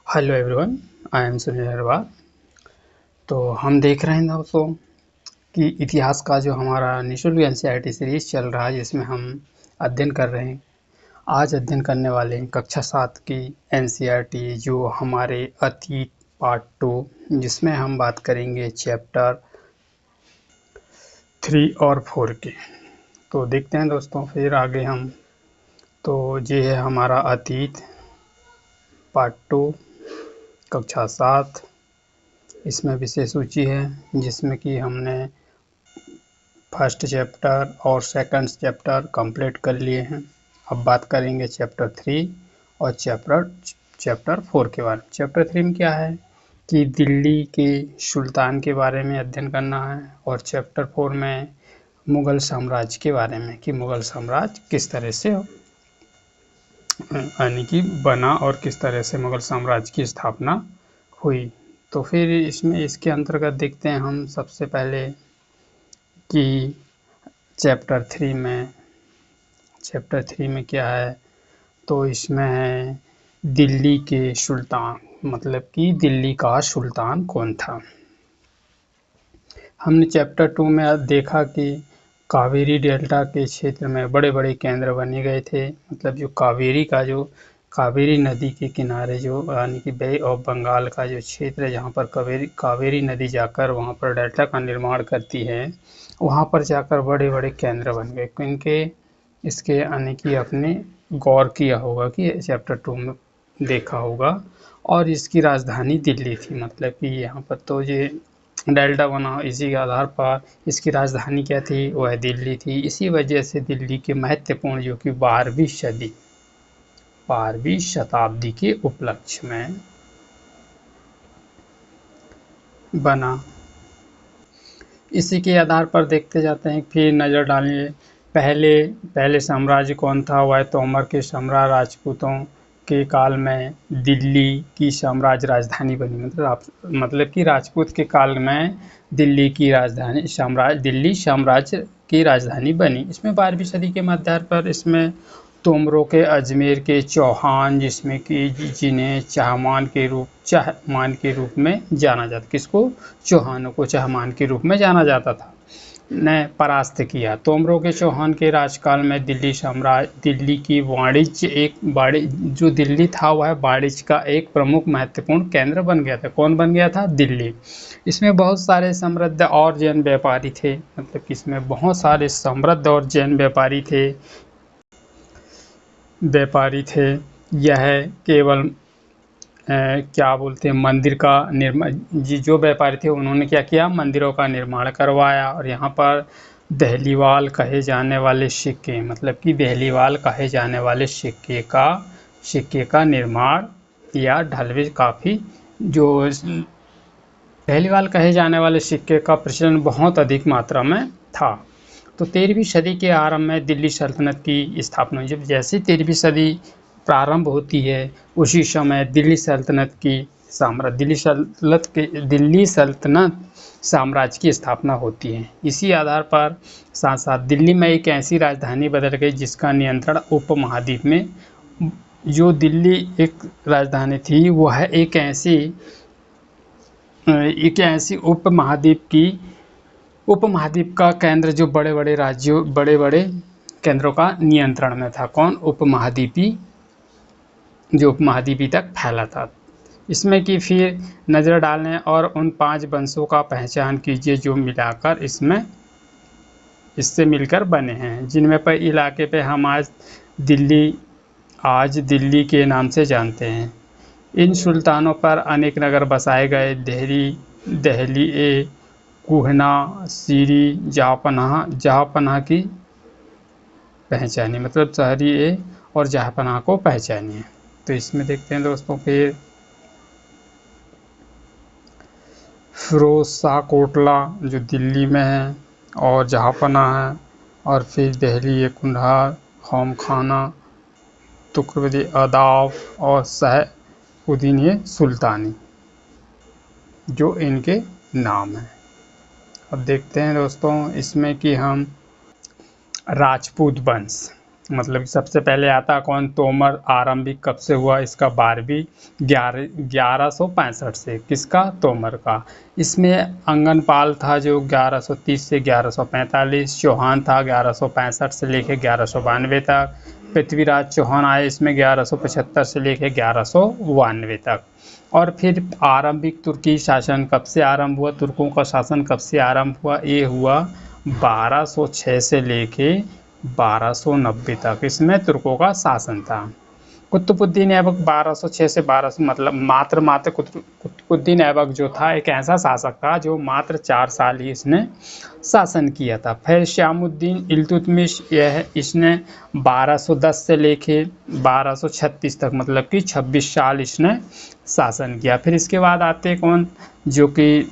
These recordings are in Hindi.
Hello everyone, I am Sunil Agarwal. तो हम देख रहे हैं दोस्तों कि इतिहास का जो हमारा निःशुल्क एनसीईआरटी सीरीज चल रहा है, जिसमें हम अध्ययन कर रहे हैं। आज अध्ययन करने वाले हैं कक्षा 7 की एनसीईआरटी, जो हमारे अतीत पार्ट 2, जिसमें हम बात करेंगे चैप्टर 3 और 4 के। तो देखते हैं दोस्तों फिर आगे हम। तो ये है हमारा अतीत पार्ट 2 कक्षा 7। इसमें विषय सूची है, जिसमें कि हमने फर्स्ट चैप्टर और सेकंड चैप्टर कंप्लीट कर लिए हैं। अब बात करेंगे चैप्टर 3 और चैप्टर 4 के बारे में। चैप्टर 3 में क्या है कि दिल्ली के सुल्तान के बारे में अध्ययन करना है, और चैप्टर 4 में मुग़ल साम्राज्य के बारे में कि मुग़ल साम्राज्य किस तरह से यानी कि बना और किस तरह से मुग़ल साम्राज्य की स्थापना हुई। तो फिर इसके अंतर्गत देखते हैं हम सबसे पहले कि चैप्टर 3 में क्या है। तो इसमें है दिल्ली के सुल्तान, मतलब कि दिल्ली का सुल्तान कौन था। हमने चैप्टर 2 में देखा कि कावेरी डेल्टा के क्षेत्र में बड़े बड़े केंद्र बने गए थे। मतलब जो कावेरी नदी के किनारे, जो यानी कि बे ऑफ बंगाल का जो क्षेत्र है, जहाँ पर कावेरी नदी जाकर वहाँ पर डेल्टा का निर्माण करती है, वहाँ पर जाकर बड़े बड़े केंद्र बन गए। क्योंकि इसके यानी कि आपने गौर किया होगा कि चैप्टर 2 में देखा होगा। और इसकी राजधानी दिल्ली थी। मतलब कि यहाँ पर तो ये डेल्टा बना, इसी के आधार पर इसकी राजधानी क्या थी, वह दिल्ली थी। इसी वजह से दिल्ली के महत्वपूर्ण, जो कि 12वीं शताब्दी के उपलक्ष्य में बना। इसी के आधार पर देखते जाते हैं। फिर नज़र डालिए, पहले साम्राज्य कौन था। वह तोमर के सम्राट राजपूतों के काल में दिल्ली की साम्राज्य राजधानी बनी। मतलब कि राजपूत के काल में दिल्ली साम्राज्य की राजधानी बनी। इसमें 12वीं सदी के मध्य पर इसमें तोमरों के अजमेर के चौहान, जिसमें कि जिन्हें चाहमान के रूप में जाना जाता, किसको, चौहानों को चाहमान के रूप में जाना जाता था, ने परास्त किया। तोमरों के चौहान के राजकाल में दिल्ली की जो दिल्ली था, वह वाणिज्य का एक प्रमुख महत्वपूर्ण केंद्र बन गया था। कौन बन गया था? दिल्ली। इसमें बहुत सारे समृद्ध और जैन व्यापारी थे। मतलब कि इसमें बहुत सारे समृद्ध और जैन व्यापारी थे। यह केवल क्या बोलते हैं, मंदिर का निर्माण, जो व्यापारी थे उन्होंने क्या किया, मंदिरों का निर्माण करवाया। और यहाँ पर दहलीवाल कहे जाने वाले सिक्के, मतलब कि दहलीवाल कहे जाने वाले सिक्के का निर्माण या ढलवे काफ़ी, जो दहलीवाल कहे जाने वाले सिक्के का प्रचलन बहुत अधिक मात्रा में था। तो 13वीं सदी के आरंभ में दिल्ली सल्तनत की स्थापना हुई। जब जैसे 13वीं सदी प्रारंभ होती है, उसी समय दिल्ली सल्तनत साम्राज्य की स्थापना होती है। इसी आधार पर साथ साथ दिल्ली में एक ऐसी राजधानी बदल गई जिसका नियंत्रण उपमहाद्वीप में, जो दिल्ली एक राजधानी थी, वह एक ऐसी उपमहाद्वीप का केंद्र, जो बड़े बड़े केंद्रों का नियंत्रण में था। कौन? जो उपमहाद्वीपी तक फैला था। इसमें कि फिर नज़र डालें और उन 5 वंशों का पहचान कीजिए जो मिलाकर इससे मिलकर बने हैं, जिनमें पर इलाके पे हम आज दिल्ली के नाम से जानते हैं। इन सुल्तानों पर अनेक नगर बसाए गए। दहली कुहना, सीरी, जहाँपनाह की पहचानी, मतलब शहरी और जहाँपनाह को पहचानिए। तो इसमें देखते हैं दोस्तों, फिर फिरोज शाह कोटला जो दिल्ली में है और जहाँपनाह है, और फिर दहली कुंडार, खौम खाना, तुकरवदी अदाव और सैफुद्दीन सुल्तानी, जो इनके नाम हैं। अब देखते हैं दोस्तों इसमें कि हम राजपूत वंश, मतलब सबसे पहले आता कौन, तोमर। आरंभिक कब से हुआ इसका, 12वीं 1165 से, किसका, तोमर का। इसमें अंगनपाल था जो 1130 से 1145, चौहान था 1165 से लेके 1192 तक, पृथ्वीराज चौहान आए इसमें 1175 से लेके 1192 तक। और फिर आरंभिक तुर्की शासन कब से आरंभ हुआ, तुर्कों का शासन कब से आरंभ हुआ, ये हुआ 1206 से लेके 1290 तक, इसमें तुर्कों का शासन था। कुतुबुद्दीन ऐबक 1206 से 1200 मतलब मात्र कुतुबुद्दीन ऐबक जो था एक ऐसा शासक था जो मात्र 4 साल ही इसने शासन किया था। फिर श्यामुद्दीन इल्तुतमिश, यह इसने 1210 से लेके 1236 तक मतलब कि 26 साल इसने शासन किया। फिर इसके बाद आते कौन, जो कि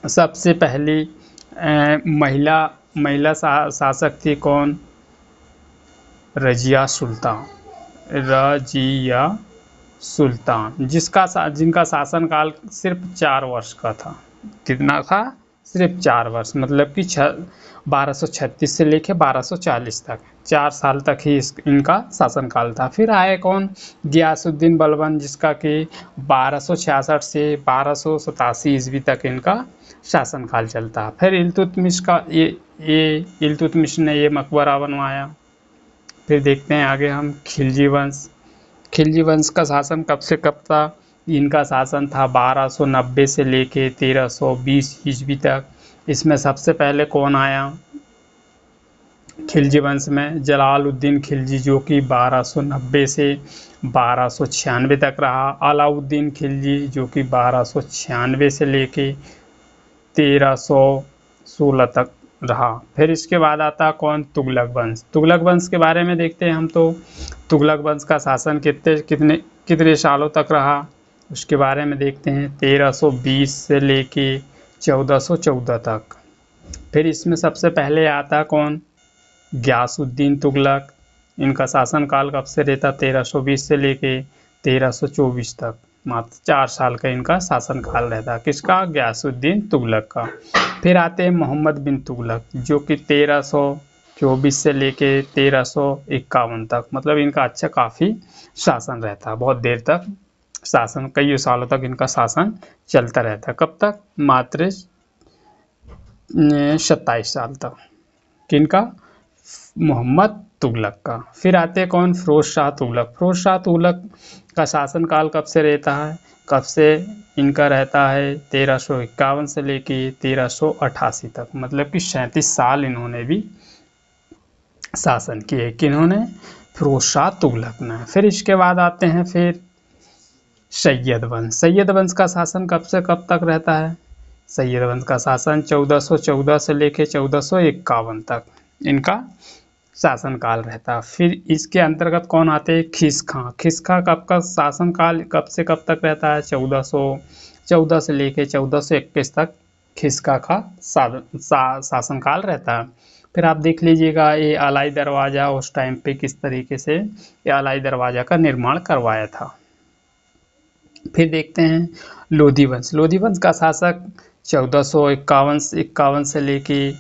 सबसे पहली महिला शासक थी कौन, रजिया सुल्तान, जिनका शासनकाल सिर्फ 4 वर्ष का था। कितना था, सिर्फ 4 वर्ष, मतलब कि 1236 से लेके 1240 तक, 4 साल तक ही इनका शासनकाल था। फिर आए कौन, गियासुद्दीन बलबन, जिसका कि 1266 से 1287 ईस्वी तक इनका शासनकाल चलता। फिर इल्तुतमिश का ये इल्तुतमिश ने ये मकबरा बनवाया। फिर देखते हैं आगे हम खिलजी वंश। खिलजी वंश का शासन कब से कब था, इनका शासन था 1290 से लेके 1320 ईस्वी तक। इसमें सबसे पहले कौन आया खिलजी वंश में, जलालुद्दीन खिलजी, जो कि 1290 से 1296 तक रहा। अलाउद्दीन खिलजी जो कि 1296 से लेके 1316 तक रहा। फिर इसके बाद आता कौन, तुगलक वंश। तुगलक वंश के बारे में देखते हैं हम। तो तुगलक वंश का शासन कितने सालों तक रहा उसके बारे में देखते हैं। 1320 से लेके 1414 तक। फिर इसमें सबसे पहले आता कौन, गियासुद्दीन तुगलक। इनका शासनकाल कब से रहता, 1320 से लेके 1324 तक, मात्र 4 साल का इनका शासनकाल रहता। किसका, गियासुद्दीन तुगलक का। फिर आते हैं मोहम्मद बिन तुगलक, जो कि 1324 से लेके 1351 तक, मतलब इनका अच्छा काफ़ी शासन रहता, बहुत देर तक शासन, कई सालों तक इनका शासन चलता रहता। कब तक, मात्र 27 साल तक, किनका, मोहम्मद तुगलक का। फिर आते कौन, फिरोज शाह तुगलक। फिरोज शाह तुगलक का शासनकाल कब से रहता है, कब से इनका रहता है, 1351 से लेके 1388 तक, मतलब कि 37 साल इन्होंने भी शासन किए। किन्होंने, फिरोज शाह तुगलक ने। फिर इसके बाद आते हैं फिर सैयद वंश। सैयद वंश का शासन कब से कब तक रहता है, सैयद वंश का शासन 1414 से लेके 1451 तक इनका शासनकाल रहता। फिर इसके अंतर्गत कौन आते हैं, खिसखां। खिसखां कब का शासनकाल कब से कब तक रहता है, 1414 से लेके 1421 तक खिसका का शासनकाल रहता है। फिर आप देख लीजिएगा ये अलाई दरवाज़ा उस टाइम पे किस तरीके से ये अलाई दरवाज़ा का निर्माण करवाया था। फिर देखते हैं लोधी वंश। लोधी वंश का शासक 1451 से लेके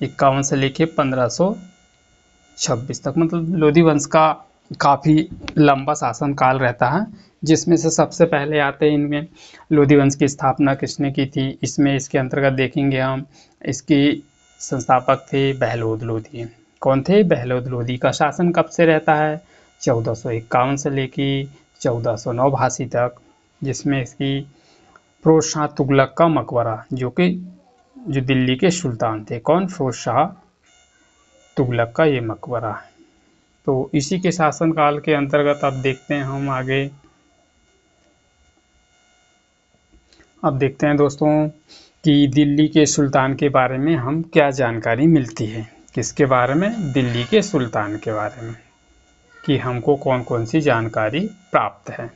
1526 तक, मतलब लोधी वंश का काफ़ी लंबा शासनकाल रहता है, जिसमें से सबसे पहले आते हैं इनमें लोधी वंश की स्थापना किसने की थी। इसमें इसके अंतर्गत देखेंगे हम, इसकी संस्थापक थे बहलोद लोधी। कौन थे, बहलोद लोधी। का शासन कब से रहता है, 1451 से लेके 1489 तक, जिसमें इसकी फिरोज शाह तुगलक का मकबरा, जो दिल्ली के सुल्तान थे, कौन, फिरोज शाह तुगलक का ये मकबरा है। तो इसी के शासनकाल के अंतर्गत अब देखते हैं हम आगे। अब देखते हैं दोस्तों कि दिल्ली के सुल्तान के बारे में हम क्या जानकारी मिलती है। किसके बारे में, दिल्ली के सुल्तान के बारे में, कि हमको कौन कौन सी जानकारी प्राप्त है।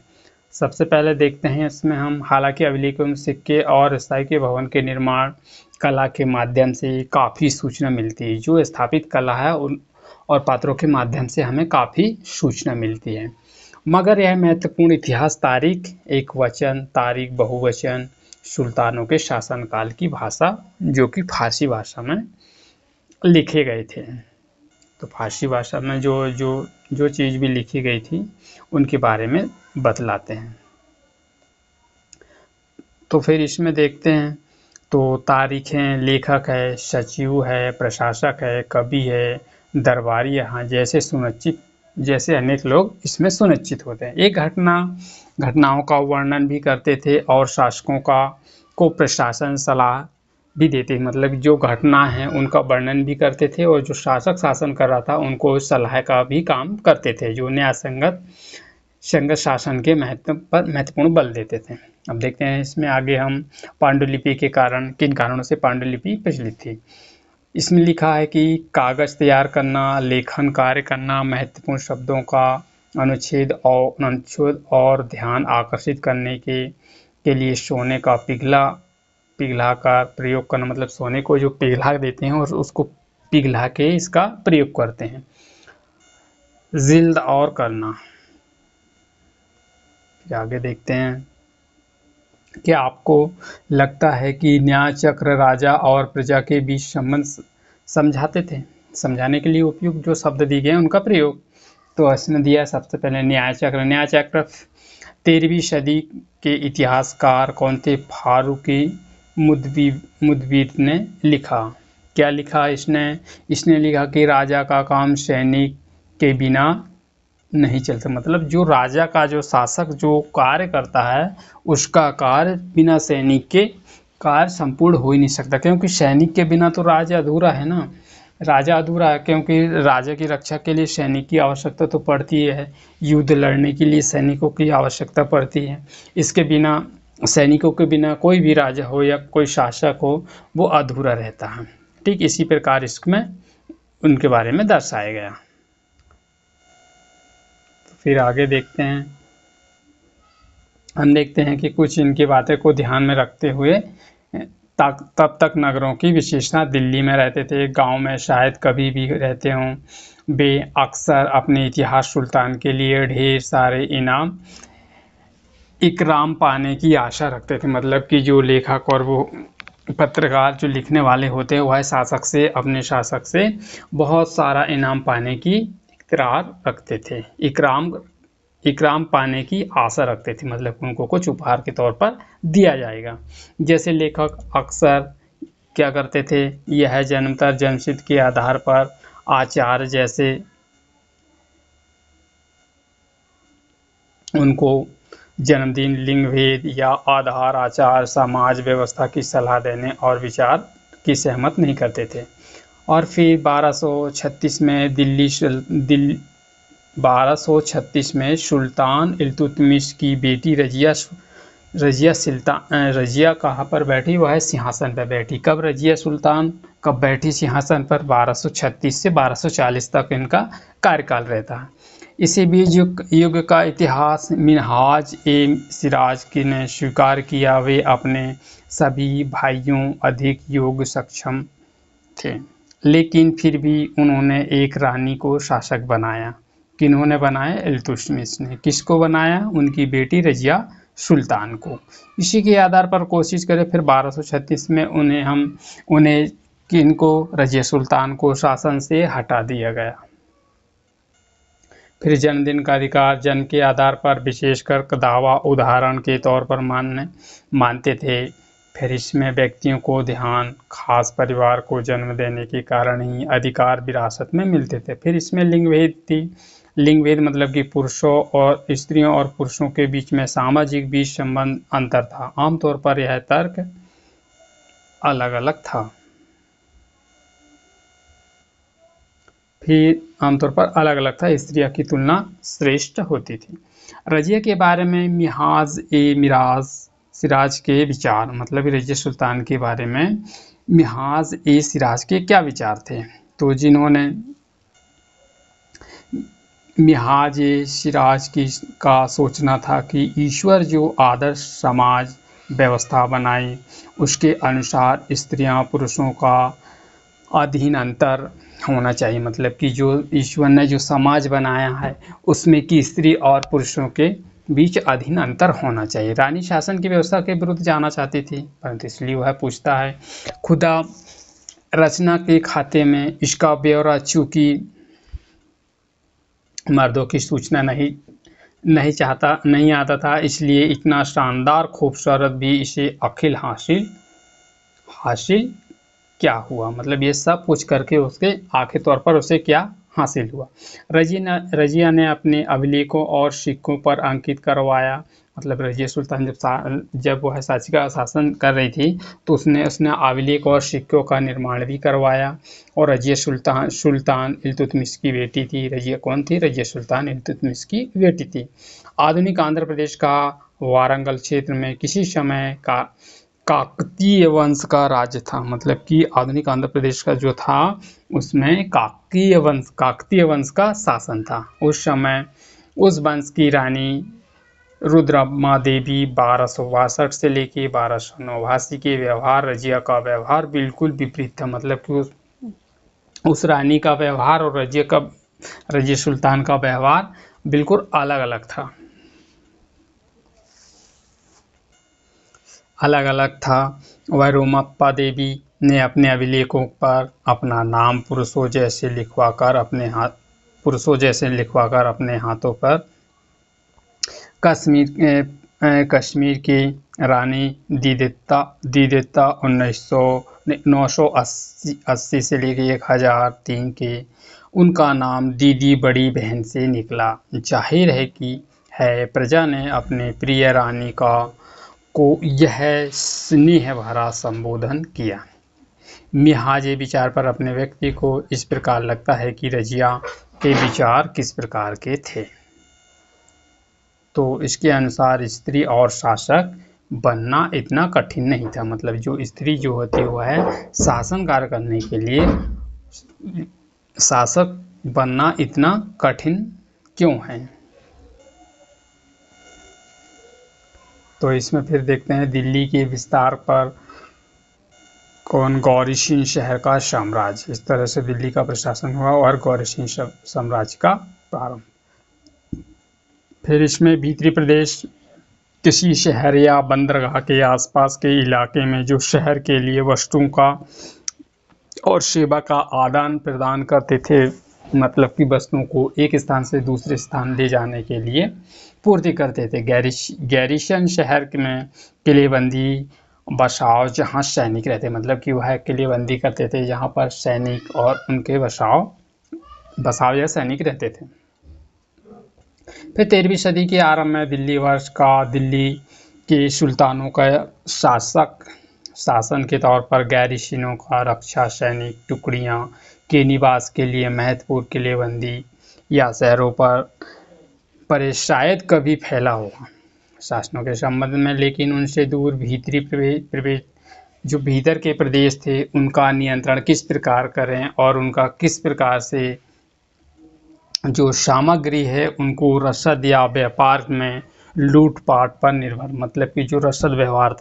सबसे पहले देखते हैं इसमें हम, हालांकि अभिलेखों, सिक्के और स्थायी के भवन के निर्माण कला के माध्यम से काफ़ी सूचना मिलती है। जो स्थापित कला है और पात्रों के माध्यम से हमें काफ़ी सूचना मिलती है, मगर यह महत्वपूर्ण इतिहास तारीख एक वचन, तारीख बहुवचन, सुल्तानों के शासनकाल की भाषा जो कि फारसी भाषा में लिखे गए थे। तो फारसी भाषा में जो चीज़ भी लिखी गई थी उनके बारे में बतलाते हैं। तो फिर इसमें देखते हैं तो तारीखें, लेखक है, सचिव है, प्रशासक है, कवि है, दरबारी यहाँ जैसे अनेक लोग इसमें सुनिश्चित होते हैं। एक घटनाओं का वर्णन भी करते थे और शासकों को प्रशासन सलाह भी देते, मतलब जो घटना है उनका वर्णन भी करते थे और जो शासक शासन कर रहा था उनको सलाह का भी काम करते थे, जो न्याय संगत शासन के महत्वपूर्ण बल देते थे। अब देखते हैं इसमें आगे हम पांडुलिपि के कारण, किन कारणों से पांडुलिपि प्रचलित थी। इसमें लिखा है कि कागज तैयार करना, लेखन कार्य करना, महत्वपूर्ण शब्दों का अनुच्छेद और ध्यान आकर्षित करने के लिए सोने का पिघला का प्रयोग करना, मतलब सोने को जो पिघला देते हैं और उसको पिघला के इसका प्रयोग करते हैं। जिल्द और करना। आगे देखते हैं, क्या आपको लगता है कि न्याय चक्र राजा और प्रजा के बीच संबंध समझाते थे? समझाने के लिए उपयुक्त जो शब्द दिए गए उनका प्रयोग। तो इसने दिया सबसे पहले न्याय चक्र 13वीं सदी के इतिहासकार कौन थे? फारूकी मुदबिर ने लिखा। क्या लिखा इसने लिखा कि राजा का काम सैनिक के बिना नहीं चलता, मतलब जो राजा का जो शासक जो कार्य करता है उसका कार्य बिना सैनिक के कार्य संपूर्ण हो ही नहीं सकता, क्योंकि सैनिक के बिना तो राजा अधूरा है ना। राजा अधूरा है क्योंकि राजा की रक्षा के लिए सैनिक की आवश्यकता तो पड़ती है, युद्ध लड़ने के लिए सैनिकों की आवश्यकता पड़ती है। इसके बिना, सैनिकों के बिना कोई भी राजा हो या कोई शासक हो वो अधूरा रहता है। ठीक इसी प्रकार इसमें उनके बारे में दर्शाया गया। फिर आगे देखते हैं, हम देखते हैं कि कुछ इनकी बातें को ध्यान में रखते हुए तब तक नगरों की विशेषता, दिल्ली में रहते थे, गांव में शायद कभी भी रहते हों, वे अक्सर अपने इतिहास सुल्तान के लिए ढेर सारे इकराम पाने की आशा रखते थे, मतलब कि जो लेखक और वो पत्रकार जो लिखने वाले होते हैं वह अपने शासक से बहुत सारा इनाम पाने की इकरार रखते थे, इकराम पाने की आशा रखते थे, मतलब उनको कुछ उपहार के तौर पर दिया जाएगा। जैसे लेखक अक्सर क्या करते थे, यह जन्मसिद्ध के आधार पर आचार, जैसे उनको जन्मदिन, लिंग भेद या आधार आचार, समाज व्यवस्था की सलाह देने और विचार की सहमत नहीं करते थे। और फिर 1236 में सुल्तान इल्तुतमिश की बेटी रजिया कहाँ पर बैठी? वह सिंहासन पर बैठी। कब रजिया सुल्तान कब बैठी सिंहासन पर? 1236 से 1240 तक इनका कार्यकाल रहता है। इसी बीच युग का इतिहास मिनहाज ए सिराज की ने स्वीकार किया, वे अपने सभी भाइयों अधिक योग सक्षम थे, लेकिन फिर भी उन्होंने एक रानी को शासक बनाया। किन्होंने बनाया? इल्तुतमिश ने। किसको बनाया? उनकी बेटी रजिया सुल्तान को। इसी के आधार पर कोशिश करें, फिर 1236 में रजिया सुल्तान को शासन से हटा दिया गया। फिर जन्मदिन का अधिकार जन्म के आधार पर विशेषकर दावा उदाहरण के तौर पर मानते थे। फिर इसमें व्यक्तियों को खास परिवार को जन्म देने के कारण ही अधिकार विरासत में मिलते थे। फिर इसमें लिंग भेद थी। लिंग भेद मतलब कि स्त्रियों और पुरुषों के बीच में सामाजिक बीच संबंध अंतर था। आमतौर पर यह तर्क अलग अलग था। फिर आमतौर पर अलग अलग था, स्त्रियों की तुलना श्रेष्ठ होती थी। रजिया के बारे में मिराज सिराज के विचार, मतलब रजिया सुल्तान के बारे में मिहाज ए सिराज के क्या विचार थे? तो जिन्होंने मिहाज ए सिराज का सोचना था कि ईश्वर जो आदर्श समाज व्यवस्था बनाई उसके अनुसार स्त्रियां पुरुषों का अधीन अंतर होना चाहिए, मतलब कि जो ईश्वर ने जो समाज बनाया है उसमें कि स्त्री और पुरुषों के बीच अधीन अंतर होना चाहिए। रानी शासन की व्यवस्था के विरुद्ध जाना चाहती थी, परंतु इसलिए वह पूछता है खुदा रचना के खाते में इसका ब्यौरा चूंकि मर्दों की सूचना नहीं आता था, इसलिए इतना शानदार खूबसूरत भी इसे अखिल हासिल हासिल क्या हुआ, मतलब ये सब कुछ करके उसके आखिर तौर पर उसे क्या हासिल हुआ। रजिया ने अपने अभिलेखों और सिक्कों पर अंकित करवाया, मतलब रजिया सुल्तान जब वह सांची का शासन कर रही थी तो उसने उसने अभिलेख और सिक्कों का निर्माण भी करवाया। और रजिया सुल्तान सुल्तान इल्तुतमिश की बेटी थी। रजिया कौन थी? रजिया सुल्तान इल्तुतमिश की बेटी थी। आधुनिक आंध्र प्रदेश का वारंगल क्षेत्र में किसी समय का काकतीय वंश का राज्य था, मतलब कि आधुनिक आंध्र प्रदेश का जो था उसमें काकतीय वंश का शासन था। उस समय उस वंश की रानी रुद्रमा देवी 1262 से लेके 1289 के व्यवहार रजिया का व्यवहार बिल्कुल विपरीत था, मतलब कि उस रानी का व्यवहार और रजिया सुल्तान का व्यवहार बिल्कुल अलग अलग था। वह रोमप्पा देवी ने अपने अभिलेखों पर अपना नाम पुरुषों जैसे लिखवाकर अपने हाथों पर कश्मीर की रानी दीदेत्ता 980 से लेकर 1003 के उनका नाम दीदी बड़ी बहन से निकला। जाहिर है प्रजा ने अपने प्रिय रानी को यह स्नेह भरा संबोधन किया। मिहाजे विचार पर अपने व्यक्ति को इस प्रकार लगता है कि रजिया के विचार किस प्रकार के थे। तो इसके अनुसार स्त्री और शासक बनना इतना कठिन नहीं था, मतलब जो स्त्री जो होती है वह शासन कार्य करने के लिए शासक बनना इतना कठिन क्यों है। तो इसमें फिर देखते हैं दिल्ली के विस्तार पर गौरी सिंह शहर का साम्राज्य। इस तरह से दिल्ली का प्रशासन हुआ और गौरी सिंह साम्राज्य का प्रारंभ। फिर इसमें भीतरी प्रदेश किसी शहर या बंदरगाह के आसपास के इलाके में जो शहर के लिए वस्तुओं का और सेवा का आदान प्रदान करते थे, मतलब कि वस्तुओं को एक स्थान से दूसरे स्थान ले जाने के लिए पूर्ति करते थे। गैरिसन शहर में किलेबंदी बसाव जहाँ सैनिक रहते, मतलब कि वह किलेबंदी करते थे जहाँ पर सैनिक और उनके बसाव या सैनिक रहते थे। फिर 13वीं सदी के आरंभ में दिल्ली के सुल्तानों का शासन के तौर पर गैरिसनों का रक्षा सैनिक टुकड़ियाँ के निवास के लिए महत्वपूर्ण किलेबंदी या शहरों पर शायद कभी फैला होगा शासनों के संबंध में, लेकिन उनसे दूर भीतरी प्रवेश जो भीतर के प्रदेश थे उनका नियंत्रण किस प्रकार करें और उनका किस प्रकार से जो सामग्री है उनको रसद या व्यापार में लूटपाट पर निर्भर, मतलब कि जो रसद व्यवहार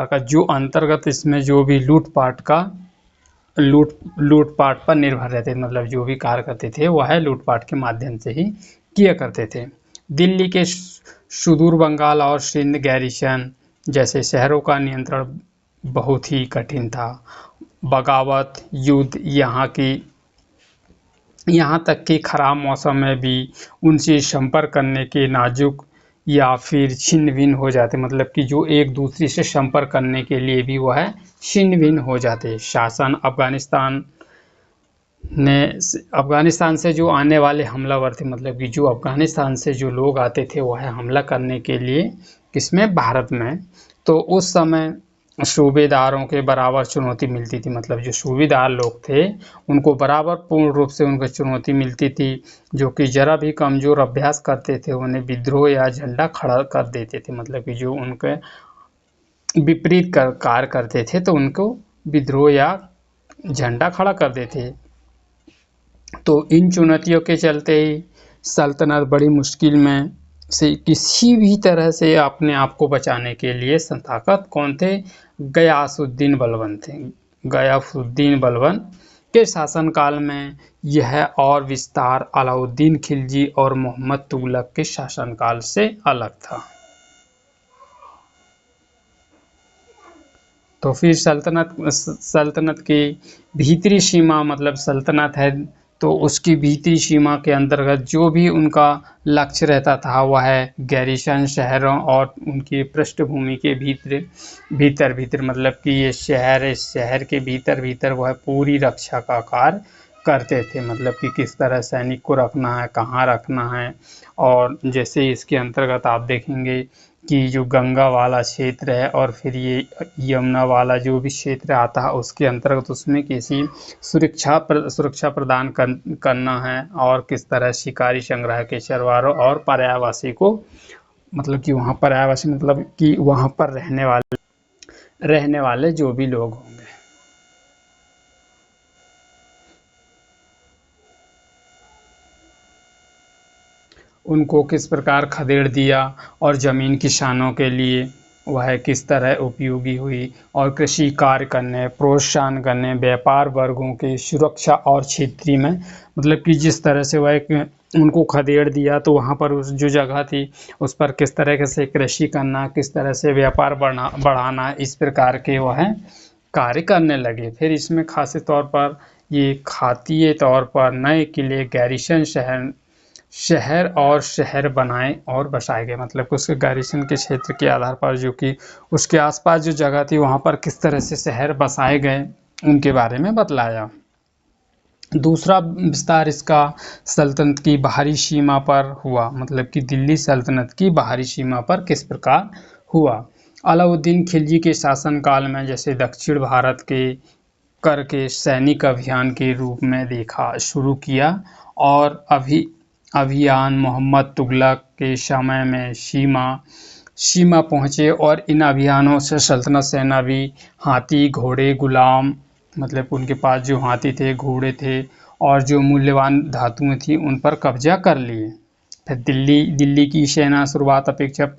का जो अंतर्गत इसमें जो भी लूटपाट पर निर्भर रहते, मतलब जो भी कार्य करते थे वह लूटपाट के माध्यम से ही किया करते थे। दिल्ली के सुदूर बंगाल और सिंध गैरिसन जैसे शहरों का नियंत्रण बहुत ही कठिन था। बगावत युद्ध यहाँ तक कि खराब मौसम में भी उनसे संपर्क करने के नाजुक या फिर छिन्न भिन्न हो जाते, मतलब कि जो एक दूसरे से संपर्क करने के लिए भी वह छिन्न भिन्न हो जाते। शासन अफगानिस्तान से जो आने वाले हमलावर थे, मतलब कि जो अफगानिस्तान से जो लोग आते थे वह हमला करने के लिए किसमें? भारत में। तो उस समय सूबेदारों के बराबर चुनौती मिलती थी, मतलब जो सूबेदार लोग थे उनको बराबर पूर्ण रूप से उनको चुनौती मिलती थी। जो कि जरा भी कमजोर अभ्यास करते थे उन्हें विद्रोह या झंडा खड़ा कर देते थे, मतलब कि जो उनके विपरीत कार्य करते थे तो उनको विद्रोह या झंडा खड़ा कर देते। तो इन चुनौतियों के चलते ही सल्तनत बड़ी मुश्किल में से किसी भी तरह से अपने आप को बचाने के लिए ताकत कौन थे? गयासुद्दीन बलबन थे। गयासुद्दीन बलबन के शासनकाल में यह और विस्तार अलाउद्दीन खिलजी और मोहम्मद तुगलक के शासनकाल से अलग था। तो फिर सल्तनत की भीतरी सीमा, मतलब सल्तनत है तो उसकी भीतरी सीमा के अंतर्गत जो भी उनका लक्ष्य रहता था वह गैरीसन शहरों और उनकी पृष्ठभूमि के भीतर भीतर मतलब कि ये शहर, इस शहर के भीतर भीतर वह पूरी रक्षा का कार्य करते थे। मतलब कि किस तरह सैनिक को रखना है, कहाँ रखना है। और जैसे इसके अंतर्गत आप देखेंगे कि जो गंगा वाला क्षेत्र है और फिर ये यमुना वाला जो भी क्षेत्र आता है उसके अंतर्गत उसमें कैसी सुरक्षा प्रदान करना है, और किस तरह शिकारी संग्रह के चरवारों और पर्यायवासी को, मतलब कि वहाँ पर्यायवासी मतलब कि वहाँ पर रहने वाले जो भी लोग होंगे उनको किस प्रकार खदेड़ दिया, और ज़मीन किसानों के लिए वह किस तरह उपयोगी हुई, और कृषि कार्य करने, प्रोत्साहन करने, व्यापार वर्गों की सुरक्षा और क्षेत्रीय में मतलब कि जिस तरह से वह उनको खदेड़ दिया तो वहाँ पर उस जो जगह थी उस पर किस तरह से कृषि करना, किस तरह से व्यापार बढ़ाना, इस प्रकार के वह कार्य करने लगे। फिर इसमें खास तौर पर ये खातीय तौर पर नए किले, गैरीसन शहर और शहर बनाए और बसाए गए। मतलब उसके गार्रिसन के क्षेत्र के आधार पर जो कि उसके आसपास जो जगह थी वहाँ पर किस तरह से शहर बसाए गए उनके बारे में बतलाया। दूसरा विस्तार इसका सल्तनत की बाहरी सीमा पर हुआ, मतलब कि दिल्ली सल्तनत की बाहरी सीमा पर किस प्रकार हुआ। अलाउद्दीन खिलजी के शासनकाल में जैसे दक्षिण भारत के करके सैनिक अभियान के रूप में देखा शुरू किया, और अभियान मोहम्मद तुगलक के समय में सीमा पहुँचे, और इन अभियानों से सल्तनत सेना भी हाथी, घोड़े, गुलाम, मतलब उनके पास जो हाथी थे, घोड़े थे और जो मूल्यवान धातुएं थी उन पर कब्जा कर लिए। फिर दिल्ली की सेना शुरुआत अपेक्षा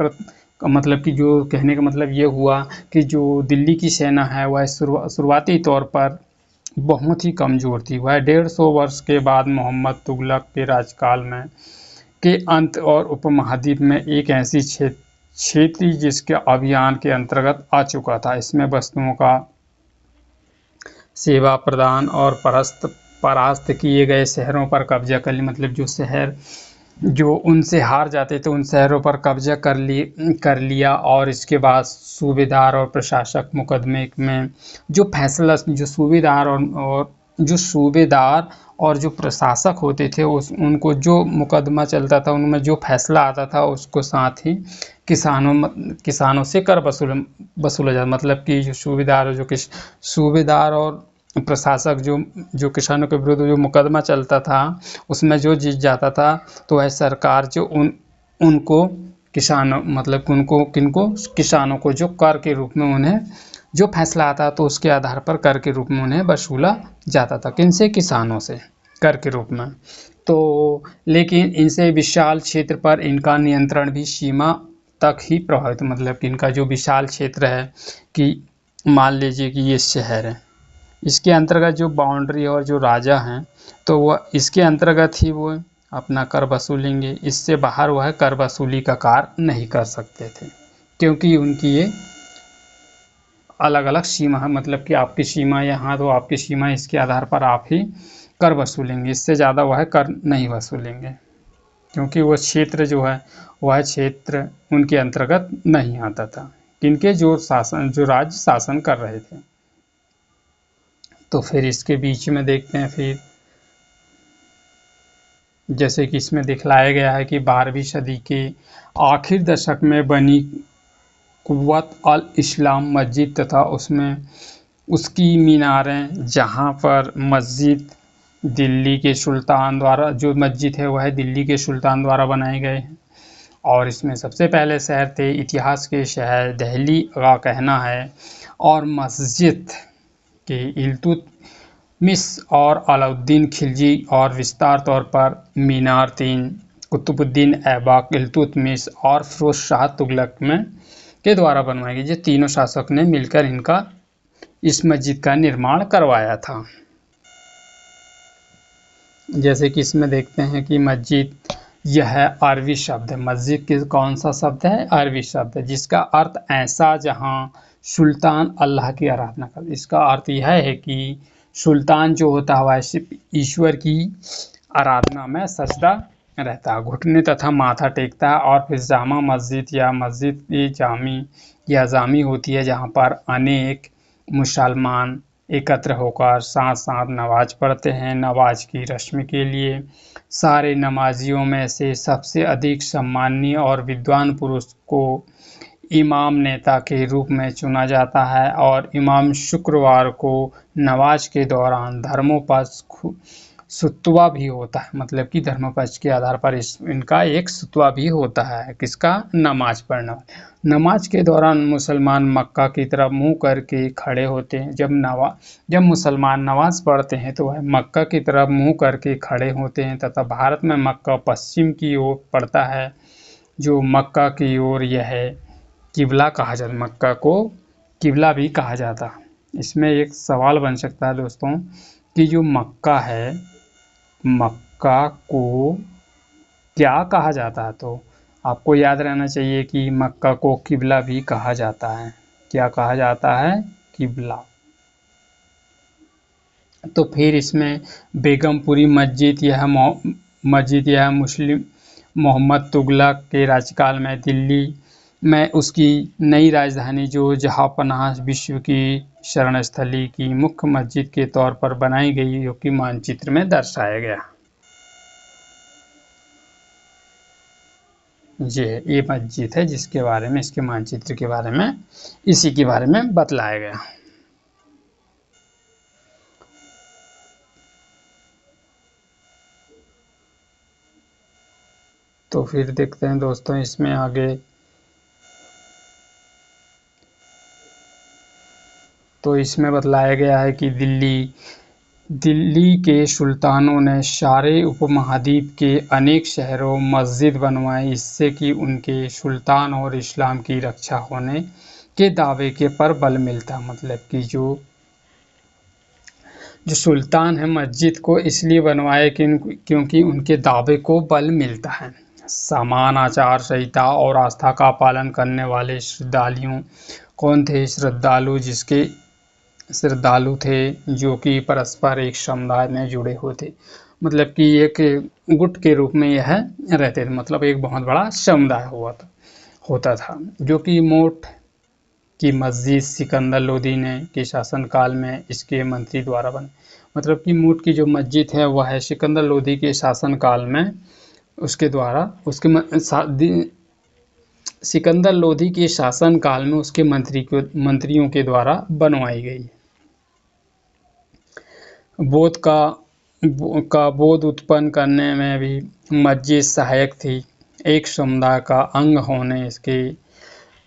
मतलब कि जो कहने का मतलब ये हुआ कि जो दिल्ली की सेना है वह शुरुआती तौर पर बहुत ही कमज़ोर थी। वह 150 वर्ष के बाद मोहम्मद तुगलक के राजकाल में के अंत और उपमहाद्वीप में एक ऐसी क्षेत्र जिसके अभियान के अंतर्गत आ चुका था। इसमें वस्तुओं का सेवा प्रदान और परास्त किए गए शहरों पर कब्जा कर लिया। मतलब जो शहर जो उनसे हार जाते थे उन शहरों पर कब्जा कर लिया, और इसके बाद सूबेदार और प्रशासक मुकदमे में जो फैसला जो सूबेदार और जो प्रशासक होते थे उनको जो मुकदमा चलता था उनमें जो फैसला आता था उसको साथ ही किसानों से कर वसूला जाता। मतलब कि जो सूबेदार और प्रशासक जो किसानों के विरुद्ध जो मुकदमा चलता था उसमें जो जीत जाता था तो वह सरकार जो उनको किसानों मतलब किसानों को जो कर के रूप में उन्हें जो फैसला आता तो उसके आधार पर कर के रूप में उन्हें वसूला जाता था। किनसे? किसानों से कर के रूप में। तो लेकिन इनसे विशाल क्षेत्र पर इनका नियंत्रण भी सीमा तक ही प्रभावित, मतलब कि इनका जो विशाल क्षेत्र है कि मान लीजिए कि ये शहर है, इसके अंतर्गत जो बाउंड्री और जो राजा हैं तो वह इसके अंतर्गत ही वो अपना कर वसूलेंगे। इससे बाहर वह कर वसूली का कार्य नहीं कर सकते थे, क्योंकि उनकी ये अलग अलग सीमा है। मतलब कि आपकी सीमा यहाँ तो आपकी सीमा इसके आधार पर आप ही कर वसूलेंगे, इससे ज़्यादा वह कर नहीं वसूलेंगे, क्योंकि वो क्षेत्र जो है वह क्षेत्र उनके अंतर्गत नहीं आता था, किनके जो राज्य शासन कर रहे थे। तो फिर इसके बीच में देखते हैं फिर जैसे कि इसमें दिखलाया गया है कि 12वीं सदी के आखिर दशक में बनी कुव्वत अल इस्लाम मस्जिद तथा उसमें उसकी मीनारें, जहाँ पर मस्जिद दिल्ली के सुल्तान द्वारा जो मस्जिद है वह दिल्ली के सुल्तान द्वारा बनाए गए हैं। और इसमें सबसे पहले शहर थे इतिहास के शहर दिल्ली का कहना है, और मस्जिद के इल्तुतमिश और अलाउद्दीन खिलजी और विस्तार तौर पर मीनार 3 कुतुबुद्दीन ऐबक, इल्तुतमिश और फिरोज शाह तुगलक में के द्वारा बनवाई गई। ये तीनों शासक ने मिलकर इस मस्जिद का निर्माण करवाया था। जैसे कि इसमें देखते हैं कि मस्जिद यह अरबी शब्द है। मस्जिद के कौन सा शब्द है? अरबी शब्द है, जिसका अर्थ ऐसा जहां सुल्तान अल्लाह की आराधना करते। इसका अर्थ यह है कि सुल्तान जो होता है वह सिर्फ ईश्वर की आराधना में सजदा रहता है, घुटने तथा माथा टेकता है। और फिर जामा मस्जिद या मस्जिद जामी या जामी होती है, जहाँ पर अनेक मुसलमान एकत्र होकर साथ साथ नमाज पढ़ते हैं। नमाज की रस्म के लिए सारे नमाजियों में से सबसे अधिक सम्मानीय और विद्वान पुरुष को इमाम नेता के रूप में चुना जाता है, और इमाम शुक्रवार को नमाज के दौरान धर्मोपदेश सुतवा भी होता है, मतलब कि धर्मोपदेश के आधार पर इनका एक सुतवा भी होता है, किसका, नमाज पढ़ना। नमाज के दौरान मुसलमान मक्का की तरफ मुंह करके खड़े होते हैं। जब मुसलमान नमाज पढ़ते हैं तो वह मक्का की तरफ मुंह करके खड़े होते हैं, तथा भारत में मक्का पश्चिम की ओर पड़ता है, जो मक्का की ओर यह किबला कहा जाता है, मक्का को किबला भी कहा जाता है। इसमें एक सवाल बन सकता है दोस्तों कि जो मक्का है, मक्का को क्या कहा जाता है, तो आपको याद रहना चाहिए कि मक्का को किबला भी कहा जाता है। क्या कहा जाता है, किबला। तो फिर इसमें बेगमपुरी मस्जिद, यह मुस्लिम मोहम्मद तुगलक के राज्यकाल में दिल्ली में उसकी नई राजधानी जो जहांपनाह विश्व की शरणस्थली की मुख्य मस्जिद के तौर पर बनाई गई, जो कि मानचित्र में दर्शाया गया। ये मस्जिद है जिसके बारे में, इसके मानचित्र के बारे में, इसी के बारे में बतलाया गया। तो फिर देखते हैं दोस्तों इसमें आगे। तो इसमें बतलाया गया है कि दिल्ली के सुल्तानों ने सारे उपमहाद्वीप के अनेक शहरों मस्जिद बनवाए, इससे कि उनके सुल्तान और इस्लाम की रक्षा होने के दावे के पर बल मिलता। मतलब कि जो सुल्तान है मस्जिद को इसलिए बनवाए क्योंकि उनके दावे को बल मिलता है। समान आचार संहिता और आस्था का पालन करने वाले श्रद्धालुओं कौन थे, श्रद्धालु थे जो कि परस्पर एक समुदाय में जुड़े हुए थे, मतलब कि एक गुट के रूप में यह रहते थे, मतलब एक बहुत बड़ा समुदाय होता था, जो कि मोट की मस्जिद सिकंदर लोदी ने के शासनकाल में इसके मंत्री द्वारा बने। मतलब कि मूट की जो मस्जिद है वह है सिकंदर लोदी के शासनकाल में उसके द्वारा सिकंदर लोदी के शासनकाल में उसके मंत्रियों के द्वारा बनवाई गई। बोध का बोध उत्पन्न करने में भी मस्जिद सहायक थी। एक समुदाय का अंग होने इसके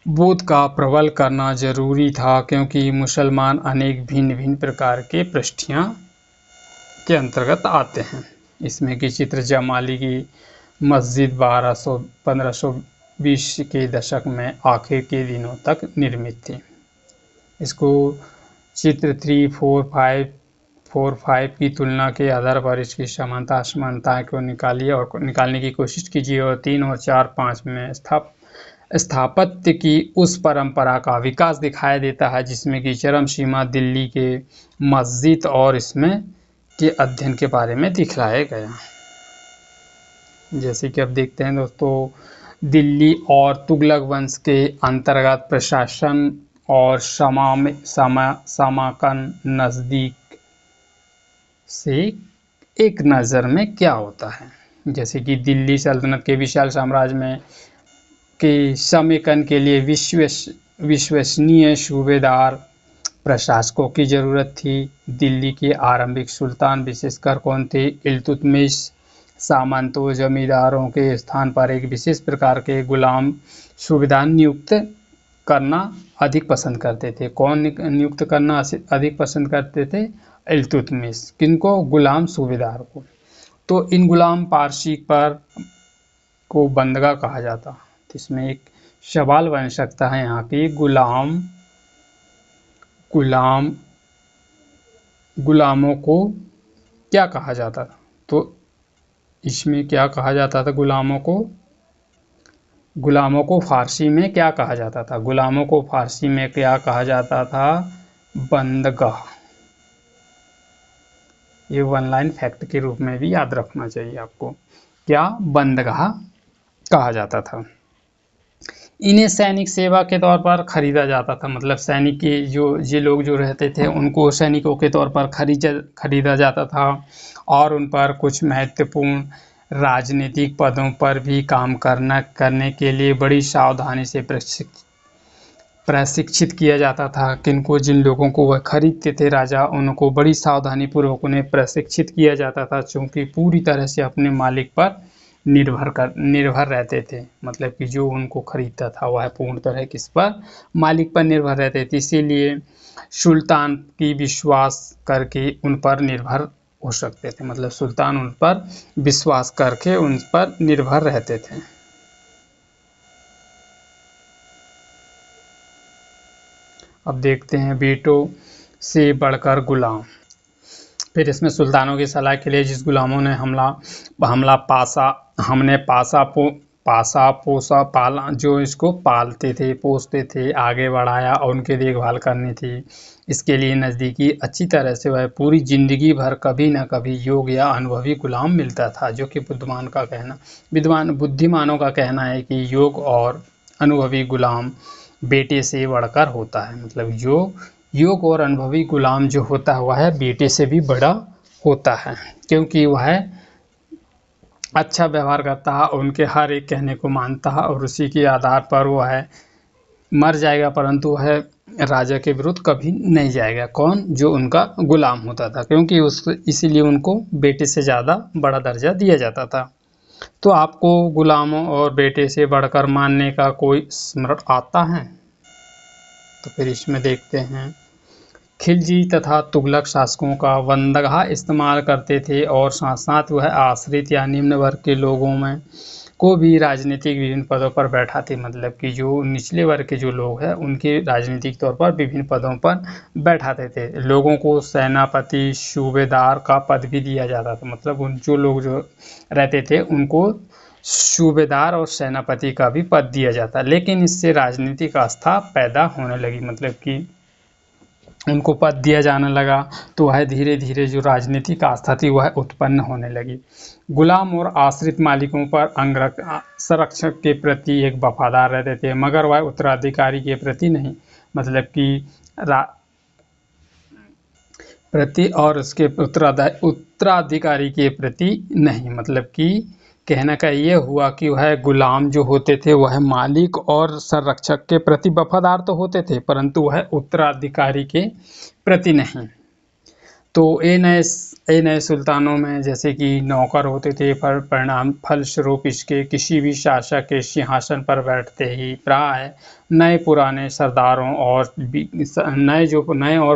बोध का प्रबल करना जरूरी था, क्योंकि मुसलमान अनेक भिन्न भिन्न प्रकार के पृष्ठियाँ के अंतर्गत आते हैं। इसमें की चित्र जमाली की मस्जिद 1520 के दशक में आखिर के दिनों तक निर्मित थी। इसको चित्र 3, 4, 5 की तुलना के आधार पर इसकी समानता असमानता को निकालिए और निकालने की कोशिश कीजिए, और 3 और 4, 5 में स्थापत्य की उस परंपरा का विकास दिखाई देता है जिसमें की चरम सीमा दिल्ली के मस्जिद और इसमें के अध्ययन के बारे में दिखलाया गया। जैसे कि अब देखते हैं दोस्तों, दिल्ली और तुगलक वंश के अंतर्गत प्रशासन और समाकन नज़दीक से एक नज़र में क्या होता है। जैसे कि दिल्ली सल्तनत के विशाल साम्राज्य में के समेकन के लिए विश्वसनीय सूबेदार प्रशासकों की जरूरत थी। दिल्ली के आरंभिक सुल्तान विशेषकर कौन थे, इल्तुतमिश सामंतों जमींदारों के स्थान पर एक विशेष प्रकार के गुलाम सूबेदार नियुक्त करना अधिक पसंद करते थे। कौन नियुक्त करना अधिक पसंद करते थे, इल्तुतमिश। किनको, गुलाम सूबेदार को। तो इन गुलाम पारसी पर को बंदगा कहा जाता। तो इसमें एक सवाल बन सकता है यहाँ की, गुलामों को क्या कहा जाता था। तो इसमें क्या कहा जाता था, गुलामों को फारसी में क्या कहा जाता था, गुलामों को फारसी में क्या कहा जाता था, बंदगा। ये वन लाइन फैक्ट के रूप में भी याद रखना चाहिए आपको। क्या बंदरगाह कहा जाता था। इन्हें सैनिक सेवा के तौर पर खरीदा जाता था, मतलब सैनिक के जो ये लोग जो रहते थे उनको सैनिकों के तौर पर खरीदा जाता था, और उन पर कुछ महत्वपूर्ण राजनीतिक पदों पर भी काम करने के लिए बड़ी सावधानी से प्रशिक्षित किया जाता था। किनको, जिन लोगों को वह खरीदते थे राजा, उनको बड़ी सावधानी पूर्वक उन्हें प्रशिक्षित किया जाता था, क्योंकि पूरी तरह से अपने मालिक पर निर्भर रहते थे। मतलब कि जो उनको खरीदता था वह पूर्ण तरह किस पर, मालिक पर निर्भर रहते थे। इसीलिए सुल्तान की विश्वास करके उन पर निर्भर हो सकते थे, मतलब सुल्तान उन पर विश्वास करके उन पर निर्भर रहते थे। अब देखते हैं बेटों से बढ़कर गुलाम। फिर इसमें सुल्तानों की सलाह के लिए जिस गुलामों ने हमने पासा पोसा पाला, जो इसको पालते थे पोसते थे, आगे बढ़ाया और उनकी देखभाल करनी थी। इसके लिए नज़दीकी अच्छी तरह से वह पूरी जिंदगी भर कभी न कभी योग्य या अनुभवी गुलाम मिलता था। जो कि बुद्धिमानों का कहना है कि योग और अनुभवी गुलाम बेटे से बढ़कर होता है। मतलब जो योग और अनुभवी गुलाम जो होता है वह बेटे से भी बड़ा होता है, क्योंकि वह अच्छा व्यवहार करता है, उनके हर एक कहने को मानता है और उसी के आधार पर वह मर जाएगा, परंतु वह राजा के विरुद्ध कभी नहीं जाएगा। कौन? जो उनका गुलाम होता था, क्योंकि इसीलिए उनको बेटे से ज़्यादा बड़ा दर्जा दिया जाता था। तो आपको गुलामों और बेटे से बढ़कर मानने का कोई स्मरण आता है? तो फिर इसमें देखते हैं, खिलजी तथा तुगलक शासकों का बंदरगाह इस्तेमाल करते थे और साथ साथ वह आश्रित या निम्न वर्ग के लोगों में को भी राजनीतिक विभिन्न पदों पर बैठाते। मतलब कि जो निचले वर्ग के जो लोग हैं उनके राजनीतिक तौर पर विभिन्न पदों पर बैठाते थे। लोगों को सेनापति सूबेदार का पद भी दिया जाता था, मतलब उन जो लोग जो रहते थे उनको सूबेदार और सेनापति का भी पद दिया जाता। लेकिन इससे राजनीतिक आस्था पैदा होने लगी, मतलब कि उनको पद दिया जाने लगा तो वह धीरे धीरे जो राजनीतिक आस्था थी वह उत्पन्न होने लगी। गुलाम और आश्रित मालिकों पर संरक्षक के प्रति एक वफादार रहते थे, मगर वह उत्तराधिकारी के प्रति नहीं, मतलब कि प्रति और उसके उत्तराधिकारी के प्रति नहीं। मतलब कि कहने का ये हुआ कि वह गुलाम जो होते थे वह मालिक और संरक्षक के प्रति वफादार तो होते थे, परंतु वह उत्तराधिकारी के प्रति नहीं। तो ये नए सुल्तानों में जैसे कि नौकर होते थे, परिणाम फलस्वरूप इसके किसी भी शासक के सिंहासन पर बैठते ही प्राय नए और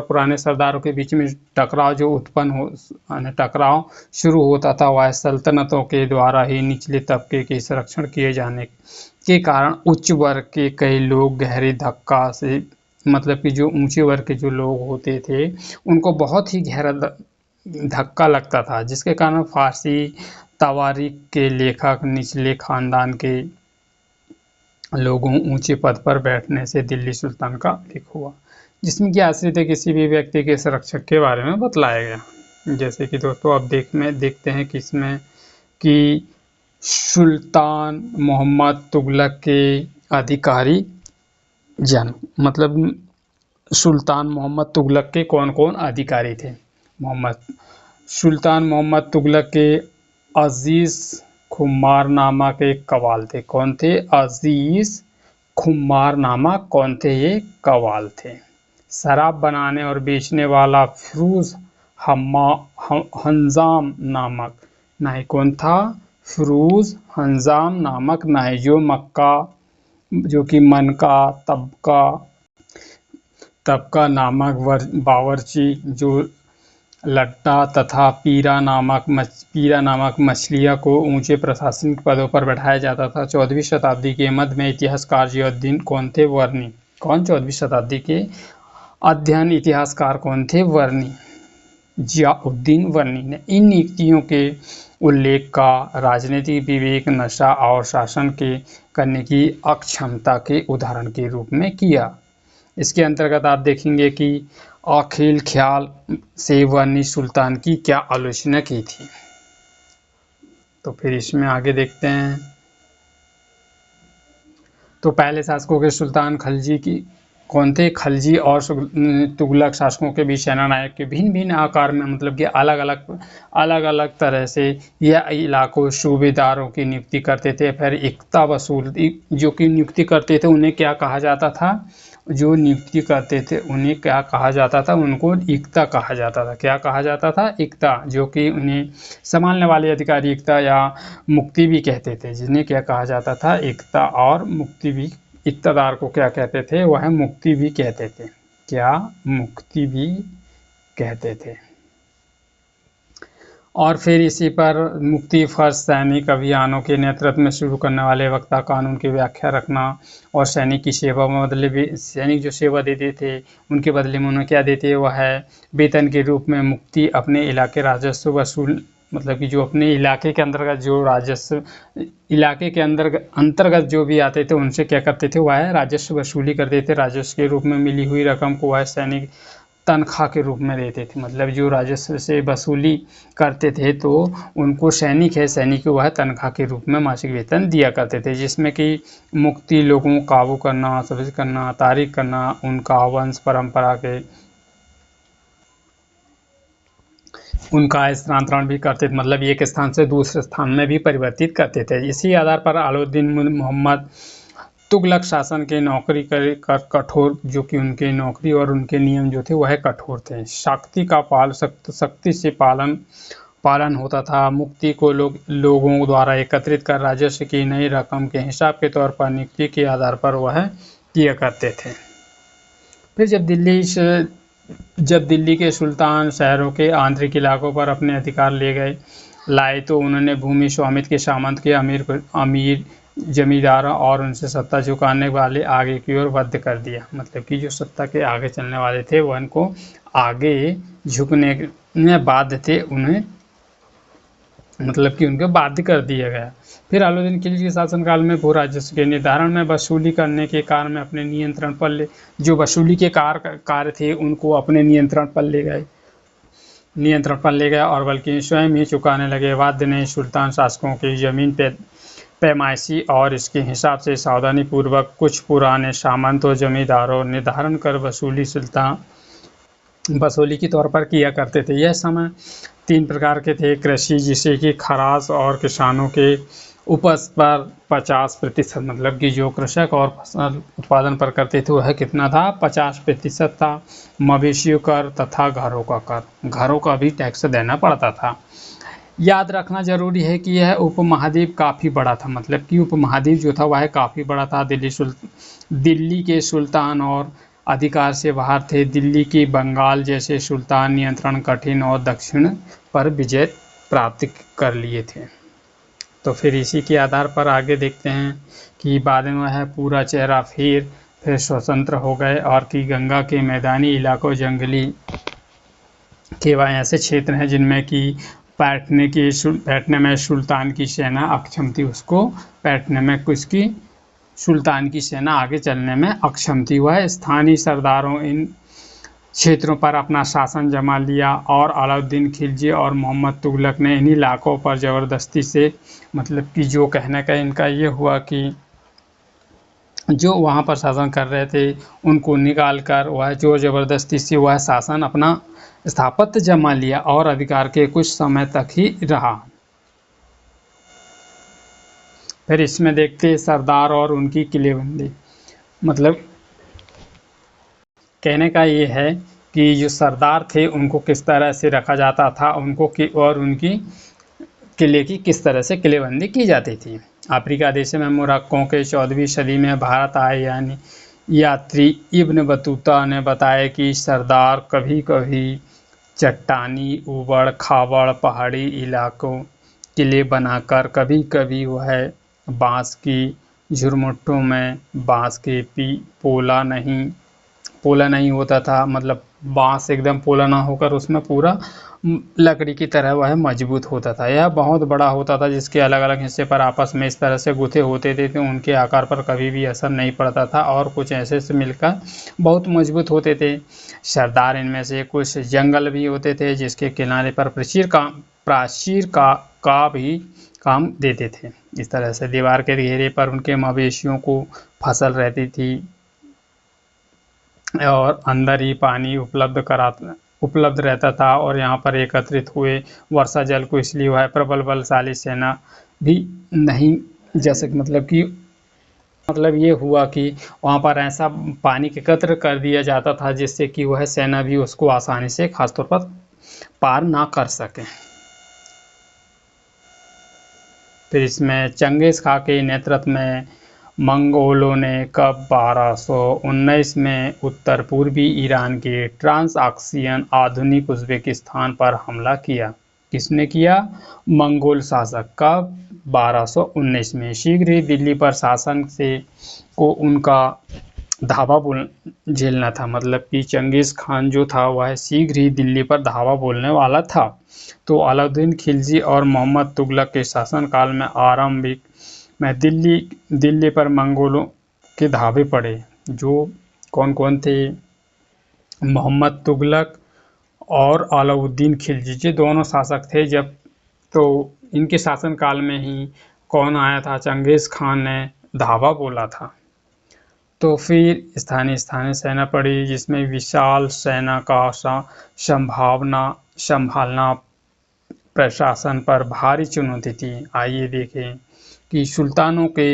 पुराने सरदारों के बीच में टकराव शुरू होता था। वह सल्तनतों के द्वारा ही निचले तबके के संरक्षण किए जाने के कारण उच्च वर्ग के कई लोग गहरे धक्का से, मतलब कि जो ऊंचे वर्ग के जो लोग होते थे उनको बहुत ही गहरा धक्का लगता था, जिसके कारण फारसी तवारीख के लेखक निचले खानदान के लोगों ऊंचे पद पर बैठने से दिल्ली सुल्तान का उल्लेख हुआ, जिसमें कि आश्रित किसी भी व्यक्ति के संरक्षक के बारे में बतलाया गया। जैसे कि दोस्तों अब देखते हैं कि इसमें कि सुल्तान मोहम्मद तुगलक के अधिकारी जन्म, मतलब सुल्तान मोहम्मद तुगलक के कौन कौन अधिकारी थे। सुल्तान मोहम्मद तुगलक के अजीज खुमार नामक एक कवाल थे। कौन थे? अजीज खुमार नामक कौन थे? ये कवाल थे। शराब बनाने और बेचने वाला फिरोज हंजाम नामक नाई कौन था? फिरोज हंजाम नामक नाई, जो कि मनका तबका नामक बावर्ची, जो लट्टा तथा पीरा नामक मछलिया को ऊंचे प्रशासनिक पदों पर बैठाया जाता था। 14वीं शताब्दी के मध्य में इतिहासकार जियाउद्दीन कौन थे? वर्णी। कौन? 14वीं शताब्दी के अध्ययन इतिहासकार कौन थे? वर्णी, जियाउद्दीन वर्णी ने इन नीतियों के उल्लेख का राजनीतिक विवेक, नशा और शासन के करने की अक्षमता के उदाहरण के रूप में किया। इसके अंतर्गत आप देखेंगे कि अखिल ख्याल से वनी सुल्तान की क्या आलोचना की थी। तो फिर इसमें आगे देखते हैं। तो पहले शासकों के सुल्तान खलजी की कौन थे? खलजी और तुगलक शासकों के बीच सेना नायक के भिन्न भिन्न आकार में, मतलब कि अलग अलग तरह से यह इलाकों सूबेदारों की नियुक्ति करते थे। फिर इक्ता वसूल जो कि नियुक्ति करते थे उन्हें क्या कहा जाता था? जो नियुक्ति करते थे उन्हें क्या कहा जाता था? उनको इक्ता कहा जाता था। क्या कहा जाता था? इक्ता। जो कि उन्हें संभालने वाले अधिकारी इक्ता या मुक्ति भी कहते थे, जिन्हें क्या कहा जाता था? इक्ता और मुक्ति भी। इक्तादार को क्या कहते थे? वह मुक्ति भी कहते थे। क्या? मुक्ति भी कहते थे। और फिर इसी पर मुक्ति फर्ज सैनिक अभियानों के नेतृत्व में शुरू करने वाले वक्ता कानून की व्याख्या रखना और सैनिक की सेवा में बदले भी सैनिक जो सेवा देते थे उनके बदले में उन्हें क्या देते? वह है वेतन के रूप में मुक्ति अपने इलाके राजस्व वसूल, मतलब कि जो अपने इलाके के अंतर्गत जो राजस्व इलाके के अंतर्गत जो भी आते थे उनसे क्या करते थे? वह राजस्व वसूली करते थे। राजस्व के रूप में मिली हुई रकम को वह सैनिक तनख्वाह के रूप में देते थे। मतलब जो राजस्व से वसूली करते थे तो उनको सैनिक को वह तनख्वाह के रूप में मासिक वेतन दिया करते थे, जिसमें कि मुक्ति लोगों को काबू करना, सब्ज करना, तारीख करना, उनका वंश परंपरा के उनका स्थानांतरण भी करते थे। मतलब एक स्थान से दूसरे स्थान में भी परिवर्तित करते थे। इसी आधार पर अलाउद्दीन मोहम्मद तुगलक शासन के नौकरी कर कठोर, जो कि उनके नौकरी और उनके नियम जो थे वह कठोर थे। सख्ती से पालन होता था। मुक्ति को लोगों द्वारा एकत्रित कर राजस्व की नई रकम के हिसाब के तौर पर नियुक्ति के आधार पर वह किया करते थे। फिर जब दिल्ली के सुल्तान शहरों के आंतरिक इलाकों पर अपने अधिकार लाए तो उन्होंने भूमि स्वामित्व के सामंत के अमीर जमींदारों और उनसे सत्ता चुकाने वाले आगे की ओर बाध्य कर दिया। मतलब कि जो सत्ता के आगे चलने वाले थे वह उनको आगे झुकने में बाध्य थे, उन्हें मतलब कि उनको बाध्य कर दिया गया। फिर अलाउद्दीन खिलजी के शासनकाल में भू राजस्व के निर्धारण में वसूली करने के कारण में अपने नियंत्रण पर जो वसूली के कार्य थे उनको अपने नियंत्रण पर ले गए और बल्कि स्वयं ही चुकाने लगे। वाद्य ने सुल्तान शासकों की जमीन पैमाइशी और इसके हिसाब से सावधानी पूर्वक कुछ पुराने सामंत और जमींदारों निर्धारण कर वसूली के तौर पर किया करते थे। यह समय 3 प्रकार के थे। कृषि, जिसे कि खराज और किसानों के उपज पर 50%, मतलब कि जो कृषक और फसल उत्पादन पर करते थे वह कितना था? 50% था। मवेशियों कर तथा घरों का भी टैक्स देना पड़ता था। याद रखना जरूरी है कि यह उपमहाद्वीप काफ़ी बड़ा था। मतलब कि उपमहाद्वीप जो था वह काफ़ी बड़ा था। दिल्ली के सुल्तान और अधिकार से बाहर थे। दिल्ली की बंगाल जैसे सुल्तान नियंत्रण कठिन और दक्षिण पर विजय प्राप्त कर लिए थे। तो फिर इसी के आधार पर आगे देखते हैं कि बाद में वह पूरा चेहरा फिर स्वतंत्र हो गए और कि गंगा के मैदानी इलाकों, जंगली के वह ऐसे क्षेत्र हैं जिनमें कि पैठने में सुल्तान की सेना अक्षम थी। उसको पैठने में किसकी? सुल्तान की सेना आगे चलने में अक्षम थी। वह स्थानीय सरदारों इन क्षेत्रों पर अपना शासन जमा लिया और अलाउद्दीन खिलजी और मोहम्मद तुगलक ने इन्हीं इलाकों पर ज़बरदस्ती से, मतलब कि जो कहने का इनका ये हुआ कि जो वहाँ पर शासन कर रहे थे उनको निकाल कर वह जो ज़बरदस्ती से वह शासन अपना स्थापत्य जमा लिया और अधिकार के कुछ समय तक ही रहा। फिर इसमें देखते सरदार और उनकी किलेबंदी। मतलब कहने का ये है कि जो सरदार थे उनको किस तरह से रखा जाता था, और उनकी किले की किस तरह से किलेबंदी की जाती थी। अफ्रीका देश में मोरक्को के 14वीं सदी में भारत आए यानी यात्री इब्न बतूता ने बताया कि सरदार कभी कभी चट्टानी, ऊबड़ खाबड़ पहाड़ी इलाकों किले बनाकर, कभी कभी वह बाँस की झुरमुटों में बाँस के पोला नहीं पोला नहीं होता था, मतलब बांस एकदम पोला ना होकर उसमें पूरा लकड़ी की तरह वह मजबूत होता था। यह बहुत बड़ा होता था, जिसके अलग अलग हिस्से पर आपस में इस तरह से गुथे होते थे कि उनके आकार पर कभी भी असर नहीं पड़ता था और कुछ ऐसे से मिलकर बहुत मजबूत होते थे। सरदार इनमें से कुछ जंगल भी होते थे, जिसके किनारे पर प्राचीर का भी काम देते थे। इस तरह से दीवार के घेरे पर उनके मवेशियों को फसल रहती थी और अंदर ही पानी उपलब्ध रहता था, और यहाँ पर एकत्रित हुए वर्षा जल को इसलिए वह प्रबल बलशाली सेना भी नहीं जा सकती। मतलब ये हुआ कि वहाँ पर ऐसा पानी एकत्र कर दिया जाता था जिससे कि वह सेना भी उसको आसानी से खासतौर पर पार ना कर सके। फिर इसमें चंगेज खां के नेतृत्व में मंगोलों ने कब 1219 में उत्तर पूर्वी ईरान के ट्रांसआक्सियन आधुनिक उज़्बेकिस्तान पर हमला किया। किसने किया? मंगोल शासक। कब? 1219 में। शीघ्र ही दिल्ली पर शासन से को उनका धावा झेलना था, मतलब कि चंगेज खान जो था वह शीघ्र ही दिल्ली पर धावा बोलने वाला था। तो अलाउद्दीन खिलजी और मोहम्मद तुगलक के शासनकाल में आरंभिक में दिल्ली पर मंगोलों के धावे पड़े। जो कौन कौन थे? मोहम्मद तुगलक और अलाउद्दीन खिलजी, ये दोनों शासक थे। जब तो इनके शासनकाल में ही कौन आया था? चंगेज खान ने धावा बोला था। तो फिर स्थानीय सेना पड़ी, जिसमें विशाल सेना का संभालना प्रशासन पर भारी चुनौती थी। आइए देखें कि सुल्तानों के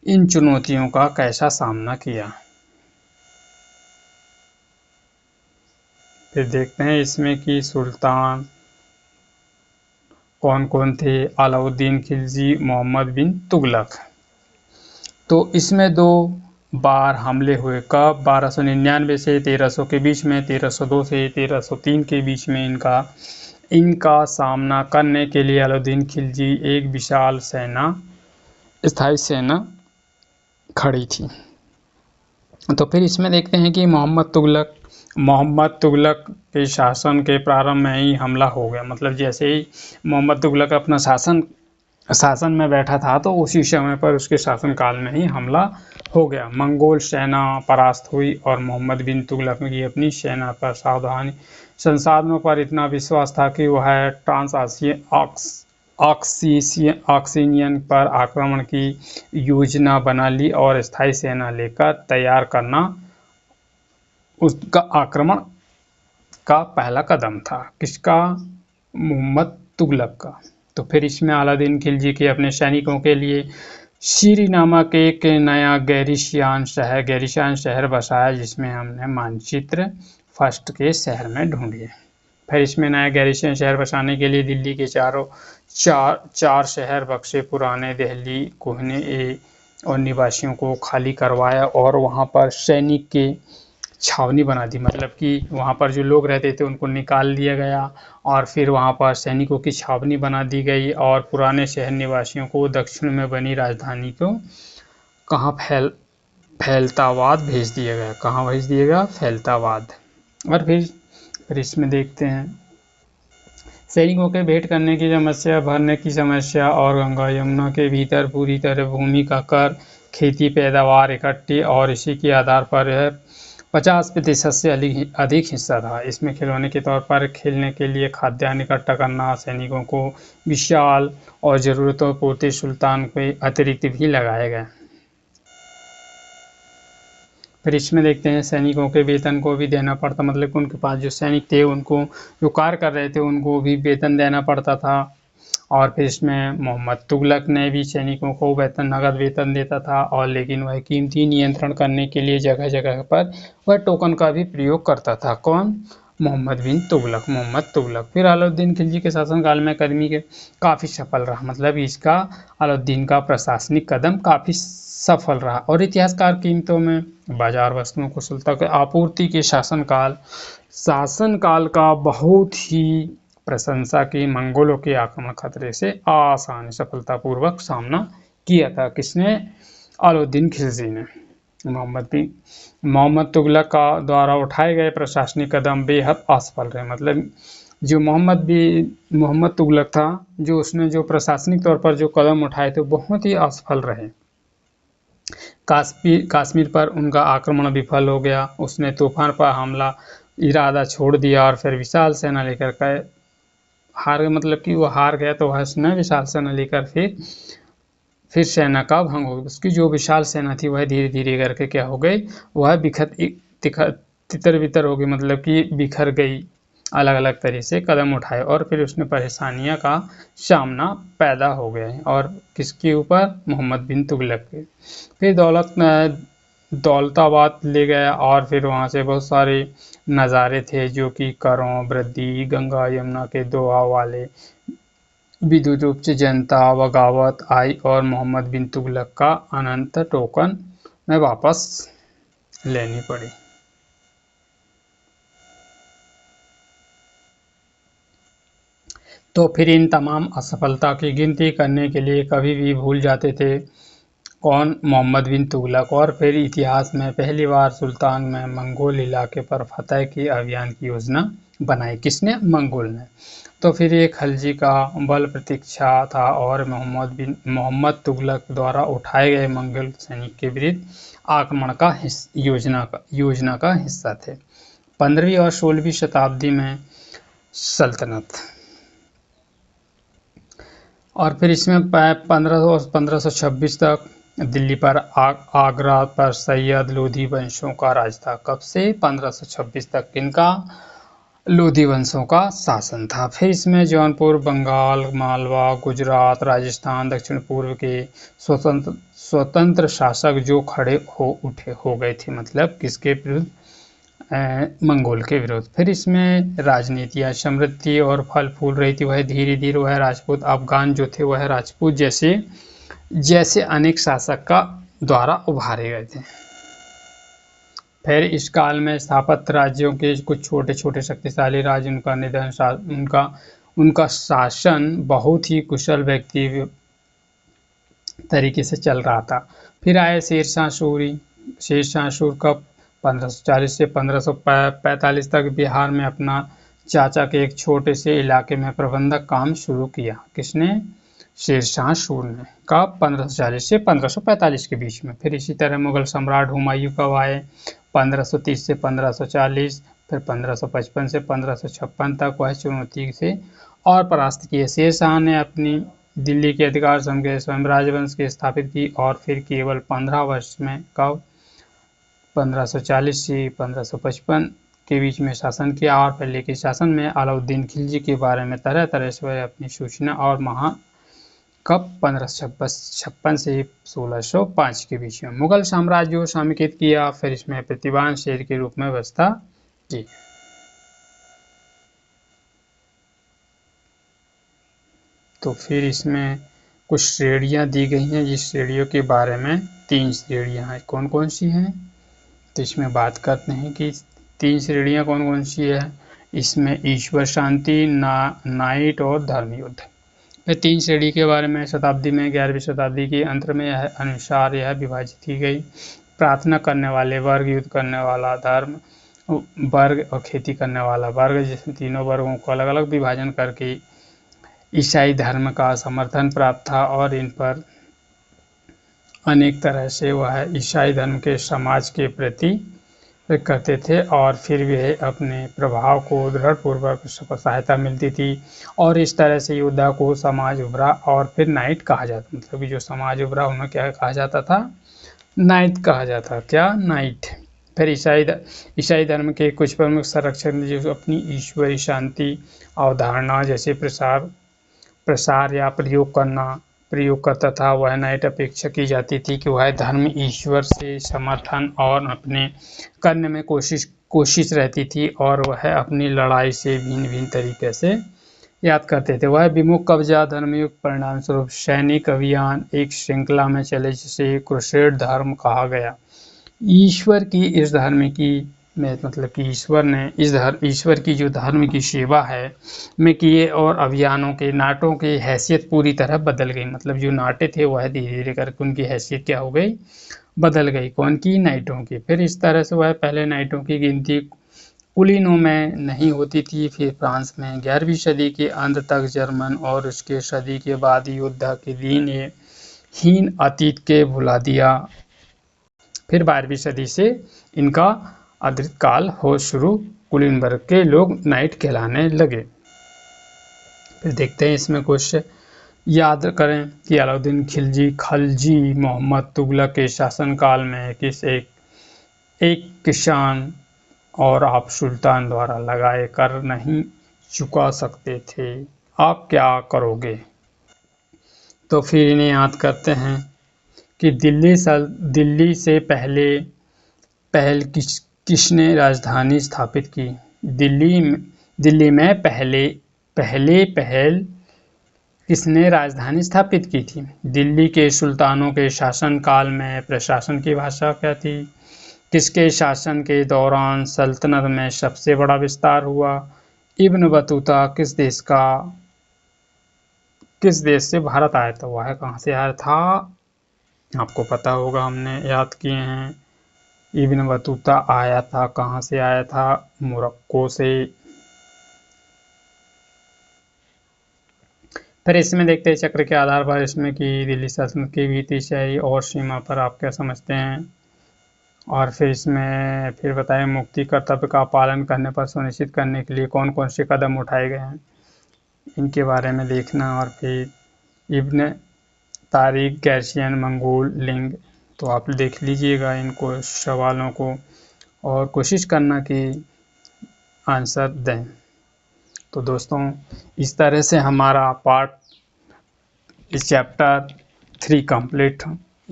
इन चुनौतियों का कैसा सामना किया। फिर देखते हैं इसमें कि सुल्तान कौन कौन थे। अलाउद्दीन खिलजी, मोहम्मद बिन तुगलक। तो इसमें 2 बार हमले हुए। कब? 1299 से 1300 के बीच में, 1302 से 1303 के बीच में इनका सामना करने के लिए अलाउद्दीन खिलजी एक विशाल स्थायी सेना खड़ी थी। तो फिर इसमें देखते हैं कि मोहम्मद तुगलक के शासन के प्रारंभ में ही हमला हो गया। मतलब जैसे ही मोहम्मद तुगलक अपना शासन में बैठा था, तो उसी समय पर उसके शासनकाल में ही हमला हो गया। मंगोल सेना परास्त हुई और मोहम्मद बिन तुगलक की अपनी सेना पर संसाधनों पर इतना विश्वास था कि वह ट्रांसऑक्सियन पर आक्रमण की योजना बना ली और स्थायी सेना लेकर तैयार करना उसका आक्रमण का पहला कदम था। किसका? मोहम्मद तुगलक का। तो फिर इसमें अलाउद्दीन खिलजी के अपने सैनिकों के लिए शीरी नामक एक नया गैरिशियान शहर बसाया, जिसमें हमने मानचित्र फर्स्ट के शहर में ढूंढे। फिर इसमें नया गैरिशियन शहर बसाने के लिए दिल्ली के चार शहर बक्से पुराने दिल्ली कोहने और निवासियों को खाली करवाया और वहां पर सैनिक के छावनी बना दी। मतलब कि वहां पर जो लोग रहते थे उनको निकाल दिया गया और फिर वहां पर सैनिकों की छावनी बना दी गई और पुराने शहर निवासियों को दक्षिण में बनी राजधानी को कहाँ फैलताबाद भेज दिया गया। कहाँ भेज दिया गया? फैलताबाद। और फिर इसमें देखते हैं सैनिकों के भेंट करने की समस्या, भरने की समस्या और गंगा यमुना के भीतर पूरी तरह भूमि का कर, खेती पैदावार इकट्ठी और इसी के आधार पर 50% से अधिक हिस्सा था। इसमें खिलौने के तौर पर खेलने के लिए खाद्यान्न इकट्ठा करना, सैनिकों को विशाल और ज़रूरतों पूर्ति सुल्तान के अतिरिक्त भी लगाए गए। फिर इसमें देखते हैं सैनिकों के वेतन को भी देना पड़ता, मतलब कि उनके पास जो सैनिक थे उनको जो कार्य कर रहे थे उनको भी वेतन देना पड़ता था। और फिर इसमें मोहम्मद तुगलक ने भी सैनिकों को नगद वेतन देता था, और लेकिन वह कीमती नियंत्रण करने के लिए जगह जगह पर वह टोकन का भी प्रयोग करता था। कौन? मोहम्मद तुगलक। फिर अलाउद्दीन खिलजी के शासनकाल में काफ़ी सफल रहा, मतलब इसका अलाउद्दीन का प्रशासनिक कदम काफ़ी सफल रहा। और इतिहासकार कीमतों में बाजार वस्तुओं को सुलता के आपूर्ति के शासनकाल का बहुत ही प्रशंसा की। मंगोलों के आक्रमण खतरे से आसानी सफलतापूर्वक सामना किया था। किसने? अलाउद्दीन खिलजी ने। मोहम्मद तुगलक का द्वारा उठाए गए प्रशासनिक कदम बेहद असफल रहे। मतलब जो मोहम्मद तुगलक था, जो उसने जो प्रशासनिक तौर पर जो कदम उठाए थे बहुत ही असफल रहे। कश्मीर पर उनका आक्रमण विफल हो गया। उसने तूफान पर हमला इरादा छोड़ दिया और फिर विशाल सेना लेकर हार, मतलब कि वो हार गया, तो उसने विशाल सेना लेकर फिर सेना का भंग हो गया। उसकी जो विशाल सेना थी वह धीरे धीरे करके क्या हो गई, वह तितर बितर हो गई, मतलब कि बिखर गई, अलग अलग तरह से कदम उठाए और फिर उसने परेशानियां का सामना पैदा हो गया है। और किसके ऊपर, मोहम्मद बिन तुगलक के। फिर दौलताबाद ले गया और फिर वहाँ से बहुत सारे नज़ारे थे, जो कि करों, बद्री, गंगा यमुना के दोआब वाले विद्युत रूप से जनता बगावत आई और मोहम्मद बिन तुगलक का अनंत टोकन में वापस लेनी पड़ी। तो फिर इन तमाम असफलता की गिनती करने के लिए कभी भी भूल जाते थे कौन, मोहम्मद बिन तुगलक। और फिर इतिहास में पहली बार सुल्तान में मंगोल इलाके पर फतह की अभियान की योजना बनाई। किसने, मंगोल ने। तो फिर ये खलजी का बल प्रतीक्षा था और मोहम्मद तुगलक द्वारा उठाए गए मंगोल सैनिक के विरुद्ध आक्रमण का योजना का हिस्सा थे। 15वीं और 16वीं शताब्दी में सल्तनत। और फिर इसमें 1526 तक दिल्ली पर आगरा पर सैयद लोधी वंशों का राज था। कब से, 1526 तक इनका लोधी वंशों का शासन था। फिर इसमें जौनपुर, बंगाल, मालवा, गुजरात, राजस्थान, दक्षिण पूर्व के स्वतंत्र शासक जो खड़े हो गए थे, मतलब किसके विरुद्ध, मंगोल के विरोध। फिर इसमें राजनीतियाँ समृद्ध थी और फल फूल रही थी। वह धीरे धीरे वह राजपूत अफगान जो थे वह राजपूत जैसे अनेक शासक का द्वारा उभारे गए थे। फिर इस काल में स्थापत्य राज्यों के कुछ छोटे छोटे शक्तिशाली राज्य, उनका निधन, उनका शासन बहुत ही कुशल व्यक्ति तरीके से चल रहा था। फिर आए शेरशाह सूरी कब, 1540 से 1545 तक बिहार में अपना चाचा के एक छोटे से इलाके में प्रबंधक काम शुरू किया। किसने, शेरशाह सूरी ने। कब, 1540 से 1545 के बीच में। फिर इसी तरह मुगल सम्राट हुमायूं कब आए, 1530 से 1540, फिर 1555 से 1556 तक वह चुनौती से और परास्त किए। शेरशाह ने अपनी दिल्ली के अधिकार समझ के स्वयं राजवंश की स्थापित की और फिर केवल 15 वर्ष में, कब, 1540 से 1555 के बीच में शासन किया। और पहले के शासन में अलाउद्दीन खिलजी के बारे में तरह तरह से वह अपनी सूचना और कब, 1556 से 1605 के बीच में मुगल साम्राज्य को समेकित किया। फिर इसमें प्रतिभान शेर के रूप में व्यवस्था की। तो फिर इसमें कुछ श्रेणियां दी गई हैं, जिस श्रेणियों के बारे में 3 श्रेणियां हैं। कौन कौन सी हैं, तो इसमें बात करते हैं कि 3 श्रेणियां कौन कौन सी है। इसमें ईश्वर शांति, नाइट और धर्म युद्ध। ये 3 श्रेणी के बारे में शताब्दी में 11वीं शताब्दी के अंत में अनुसार यह विभाजित की गई। प्रार्थना करने वाले वर्ग, युद्ध करने वाला धर्म वर्ग और खेती करने वाला वर्ग, जिसमें तीनों वर्गों को अलग अलग विभाजन करके ईसाई धर्म का समर्थन प्राप्त था और इन पर अनेक तरह से वह ईसाई धर्म के समाज के प्रति करते थे और फिर भी अपने प्रभाव को दृढ़पूर्वक सहायता मिलती थी। और इस तरह से योद्धा को समाज उभरा और फिर नाइट कहा जाता, मतलब कि जो समाज उभरा उन्हें क्या कहा जाता था, नाइट कहा जाता। क्या, नाइट। फिर ईसाई धर्म के कुछ प्रमुख संरक्षक जो अपनी ईश्वरी शांति अवधारणा जैसे प्रसार या प्रयोग करता था, वह नाइट अपेक्षा की जाती थी कि वह धर्म ईश्वर से समर्थन और अपने करने में कोशिश रहती थी और वह अपनी लड़ाई से भिन्न तरीके से याद करते थे। वह विमुख कब्जा धर्मयुक्त परिणाम स्वरूप सैनिक अभियान एक श्रृंखला में चले, जिसे क्रूसेड धर्म कहा गया। ईश्वर की इस धर्म की में मतलब कि ईश्वर ने ईश्वर की जो धर्म की सेवा है में किए और अभियानों के नाटों की हैसियत पूरी तरह बदल गई। मतलब जो नाटे थे वह धीरे धीरे करके उनकी हैसियत क्या हो गई, बदल गई। कौन की, नाइटों की। फिर इस तरह से वह पहले नाइटों की गिनती कुलीनों में नहीं होती थी, फिर फ्रांस में 11वीं सदी के अंत तक जर्मन और उसके सदी के बाद योद्धा के दिन ये हीन अतीत के भुला दिया। फिर 12वीं सदी से इनका अद्भुत काल हो शुरू, कुलीन वर्ग के लोग नाइट कहलाने लगे। फिर देखते हैं इसमें कुछ याद करें कि अलाउद्दीन खिलजी मोहम्मद तुगलक के शासनकाल में एक किसान और आप सुल्तान द्वारा लगाए कर नहीं चुका सकते थे, आप क्या करोगे। तो फिर इन्हें याद करते हैं कि दिल्ली से पहल किसने राजधानी स्थापित की। दिल्ली में पहले पहल किसने राजधानी स्थापित की थी। दिल्ली के सुल्तानों के शासनकाल में प्रशासन की भाषा क्या थी। किसके शासन के दौरान सल्तनत में सबसे बड़ा विस्तार हुआ। इब्न बतूता किस देश से भारत आया था, वह कहाँ से आया था, आपको पता होगा, हमने याद किए हैं। इब्न बतूता आया था, कहाँ से आया था, मोरक्को से। फिर इसमें देखते हैं चक्र के आधार पर इसमें कि दिल्ली सल्तनत की भीतरी शहरी और सीमा पर आप क्या समझते हैं। और फिर इसमें फिर बताएं मुक्ति कर्तव्य का पालन करने पर सुनिश्चित करने के लिए कौन कौन से कदम उठाए गए हैं, इनके बारे में देखना। और फिर इब्न तारिक, गैर्सियन, मंगोल, लिंग, तो आप देख लीजिएगा इनको सवालों को और कोशिश करना कि आंसर दें। तो दोस्तों इस तरह से हमारा पार्ट इस चैप्टर 3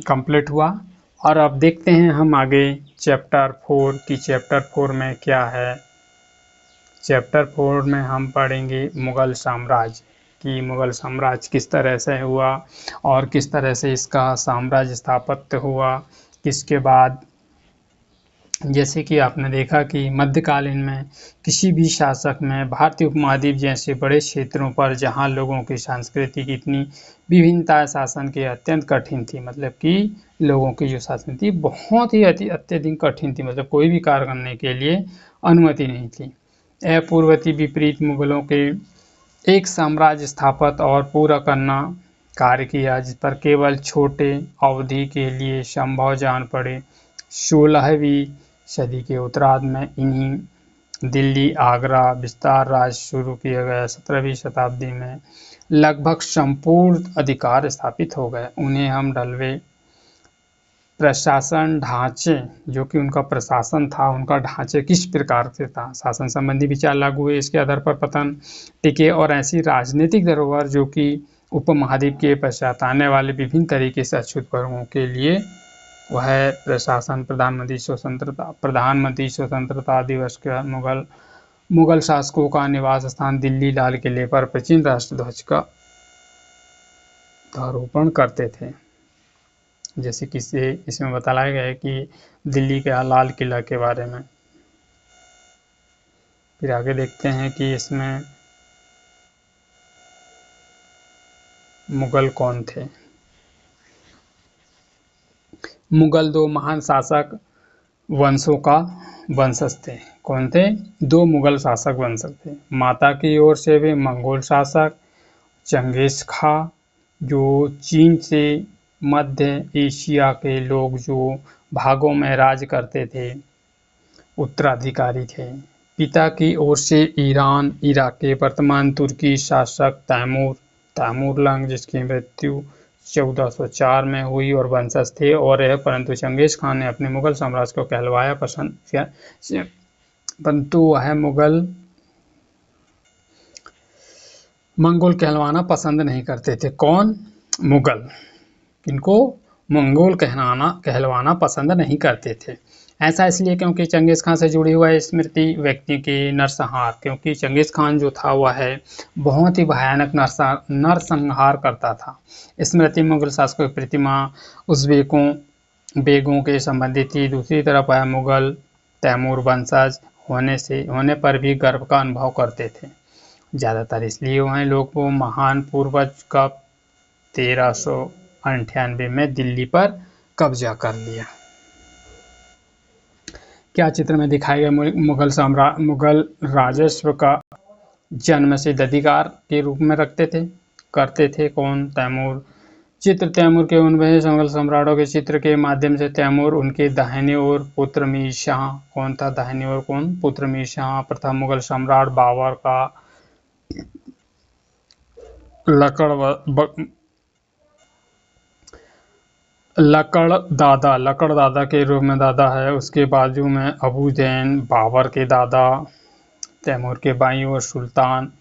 कंप्लीट हुआ। और अब देखते हैं हम आगे चैप्टर 4 की। चैप्टर 4 में क्या है। चैप्टर 4 में हम पढ़ेंगे मुग़ल साम्राज्य कि मुग़ल साम्राज्य किस तरह से हुआ और किस तरह से इसका साम्राज्य स्थापत्य हुआ। किसके बाद जैसे कि आपने देखा कि मध्यकालीन में किसी भी शासक में भारतीय उपमहाद्वीप जैसे बड़े क्षेत्रों पर जहां लोगों की सांस्कृतिक इतनी विभिन्नता शासन की अत्यंत कठिन थी। मतलब कि लोगों की जो शासन थी बहुत ही अत्यधिक कठिन थी, मतलब कोई भी कार्य करने के लिए अनुमति नहीं थी। पूर्ववर्ती विपरीत मुगलों के एक साम्राज्य स्थापित और पूरा करना कार्य किया, जिस पर केवल छोटे अवधि के लिए संभव जान पड़े। 16वीं सदी के उत्तरार्ध में इन्हीं दिल्ली आगरा विस्तार राज शुरू किया गया। 17वीं शताब्दी में लगभग संपूर्ण अधिकार स्थापित हो गए। उन्हें हम डलवे प्रशासन ढांचे, जो कि उनका प्रशासन था, उनका ढांचे किस प्रकार से था, शासन संबंधी विचार लागू हुए, इसके आधार पर पतन टिके। और ऐसी राजनीतिक धरोहर जो कि उपमहाद्वीप के पश्चात आने वाले विभिन्न तरीके से अछूत वर्गों के लिए वह प्रशासन प्रधानमंत्री स्वतंत्रता दिवस के मुगल शासकों का निवास स्थान दिल्ली लाल किले पर प्राचीन राष्ट्रध्वज का आरोपण करते थे। जैसे कि इसमें बताया गया है कि दिल्ली के लाल किला के बारे में। फिर आगे देखते हैं कि इसमें मुगल कौन थे। मुगल 2 महान शासक वंशों का वंशज थे। कौन थे? 2 मुगल शासक वंशज थे। माता की ओर से वे मंगोल शासक चंगेज खां, जो चीन से मध्य एशिया के लोग जो भागों में राज करते थे, उत्तराधिकारी थे। पिता की ओर से ईरान, इराक के वर्तमान तुर्की शासक तैमूरलंग, जिसकी मृत्यु 1404 में हुई और वंशज थे और यह, परंतु चंगेज खान ने अपने मुगल साम्राज्य को कहलवाया परंतु वह मंगोल कहलवाना पसंद नहीं करते थे। कौन? मुगल। इनको मंगोल कहलवाना पसंद नहीं करते थे। ऐसा इसलिए क्योंकि चंगेज खान से जुड़ी हुआ स्मृति व्यक्ति के नरसंहार, क्योंकि चंगेज खान जो था वह बहुत ही भयानक नरसंहार करता था। स्मृति मुगल शासकों की प्रतिमा उज़्बेकों बेगों के संबंधित थी। दूसरी तरफ मुगल तैमूर वंशज होने पर भी गर्व का अनुभव करते थे। ज़्यादातर इसलिए वह लोग वो महान पूर्वज का 1398 में दिल्ली पर कब्जा कर लिया। क्या चित्र में दिखाए गए मुगल राजस्व का जन्म सिद्ध अधिकार के रूप में करते थे कौन? तैमूर। चित्र तैमूर के 19 मुगल सम्राटों के चित्र के माध्यम से तैमूर, उनके दाहिने ओर पुत्र मीर शाह। कौन था दाहिने ओर? कौन? पुत्र मीर शाह। प्रथम मुगल सम्राट बाबर का लकड़ दादा के रूप में दादा है। उसके बाजू में अबू जैन, बाबर के दादा। तैमूर के बाईं ओर सुल्तान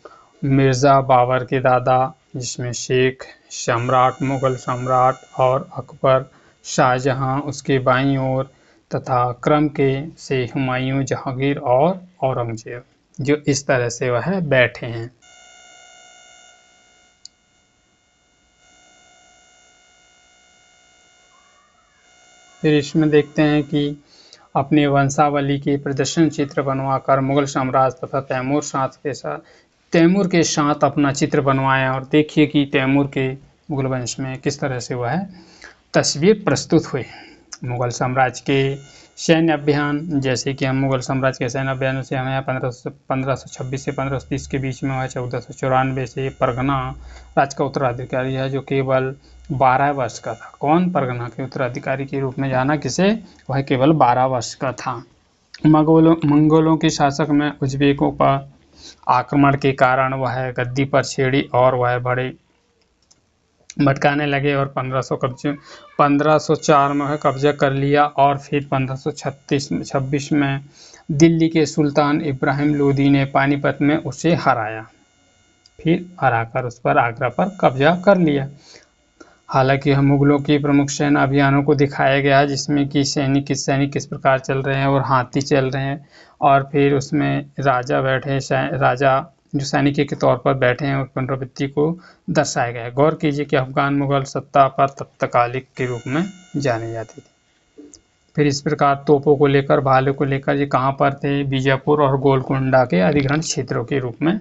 मिर्ज़ा, बाबर के दादा, जिसमें शेख, सम्राट, मुगल सम्राट और अकबर, शाहजहां उसके बाईं ओर, तथा क्रम के से हुमायूं, जहांगीर और औरंगजेब, जो इस तरह से वह बैठे हैं। फिर इसमें देखते हैं कि अपने वंशावली के प्रदर्शन चित्र बनवाकर मुगल साम्राज्य तथा तैमूर के साथ अपना चित्र बनवाया। और देखिए कि तैमूर के मुगल वंश में किस तरह से वह तस्वीर प्रस्तुत हुई। मुगल साम्राज्य के सैन्य अभियान, जैसे कि हम मुगल साम्राज्य के सैन्य अभियानों से हमें 1526 से 1530 के बीच में हुआ। 1494 से परगना राज का उत्तराधिकारी है, जो केवल 12 वर्ष का था। कौन? परगना के उत्तराधिकारी के रूप में जाना किसे? वह केवल 12 वर्ष का था। मंगोलों के शासक में उज्बेकों पर आक्रमण के कारण वह गद्दी पर छेड़ी और वह बड़े भटकाने लगे और 1504 में कब्जा कर लिया। और फिर 1526 में दिल्ली के सुल्तान इब्राहिम लोदी ने पानीपत में उसे हराया, फिर हराकर उस पर आगरा पर कब्जा कर लिया। हालांकि हम मुगलों के प्रमुख सैन्य अभियानों को दिखाया गया, जिसमें कि सैनिक किस प्रकार चल रहे हैं और हाथी चल रहे हैं, और फिर उसमें राजा बैठे, राजा जो सैनिक के तौर पर बैठे हैं, उस पुनरावृत्ति को दर्शाया गया है। गौर कीजिए कि अफगान मुगल सत्ता पर तत्कालिक के रूप में जाने जाती थी। फिर इस प्रकार तोपों को लेकर, भालों को लेकर ये कहाँ पर थे? बीजापुर और गोलकुंडा के अधिग्रहण क्षेत्रों के रूप में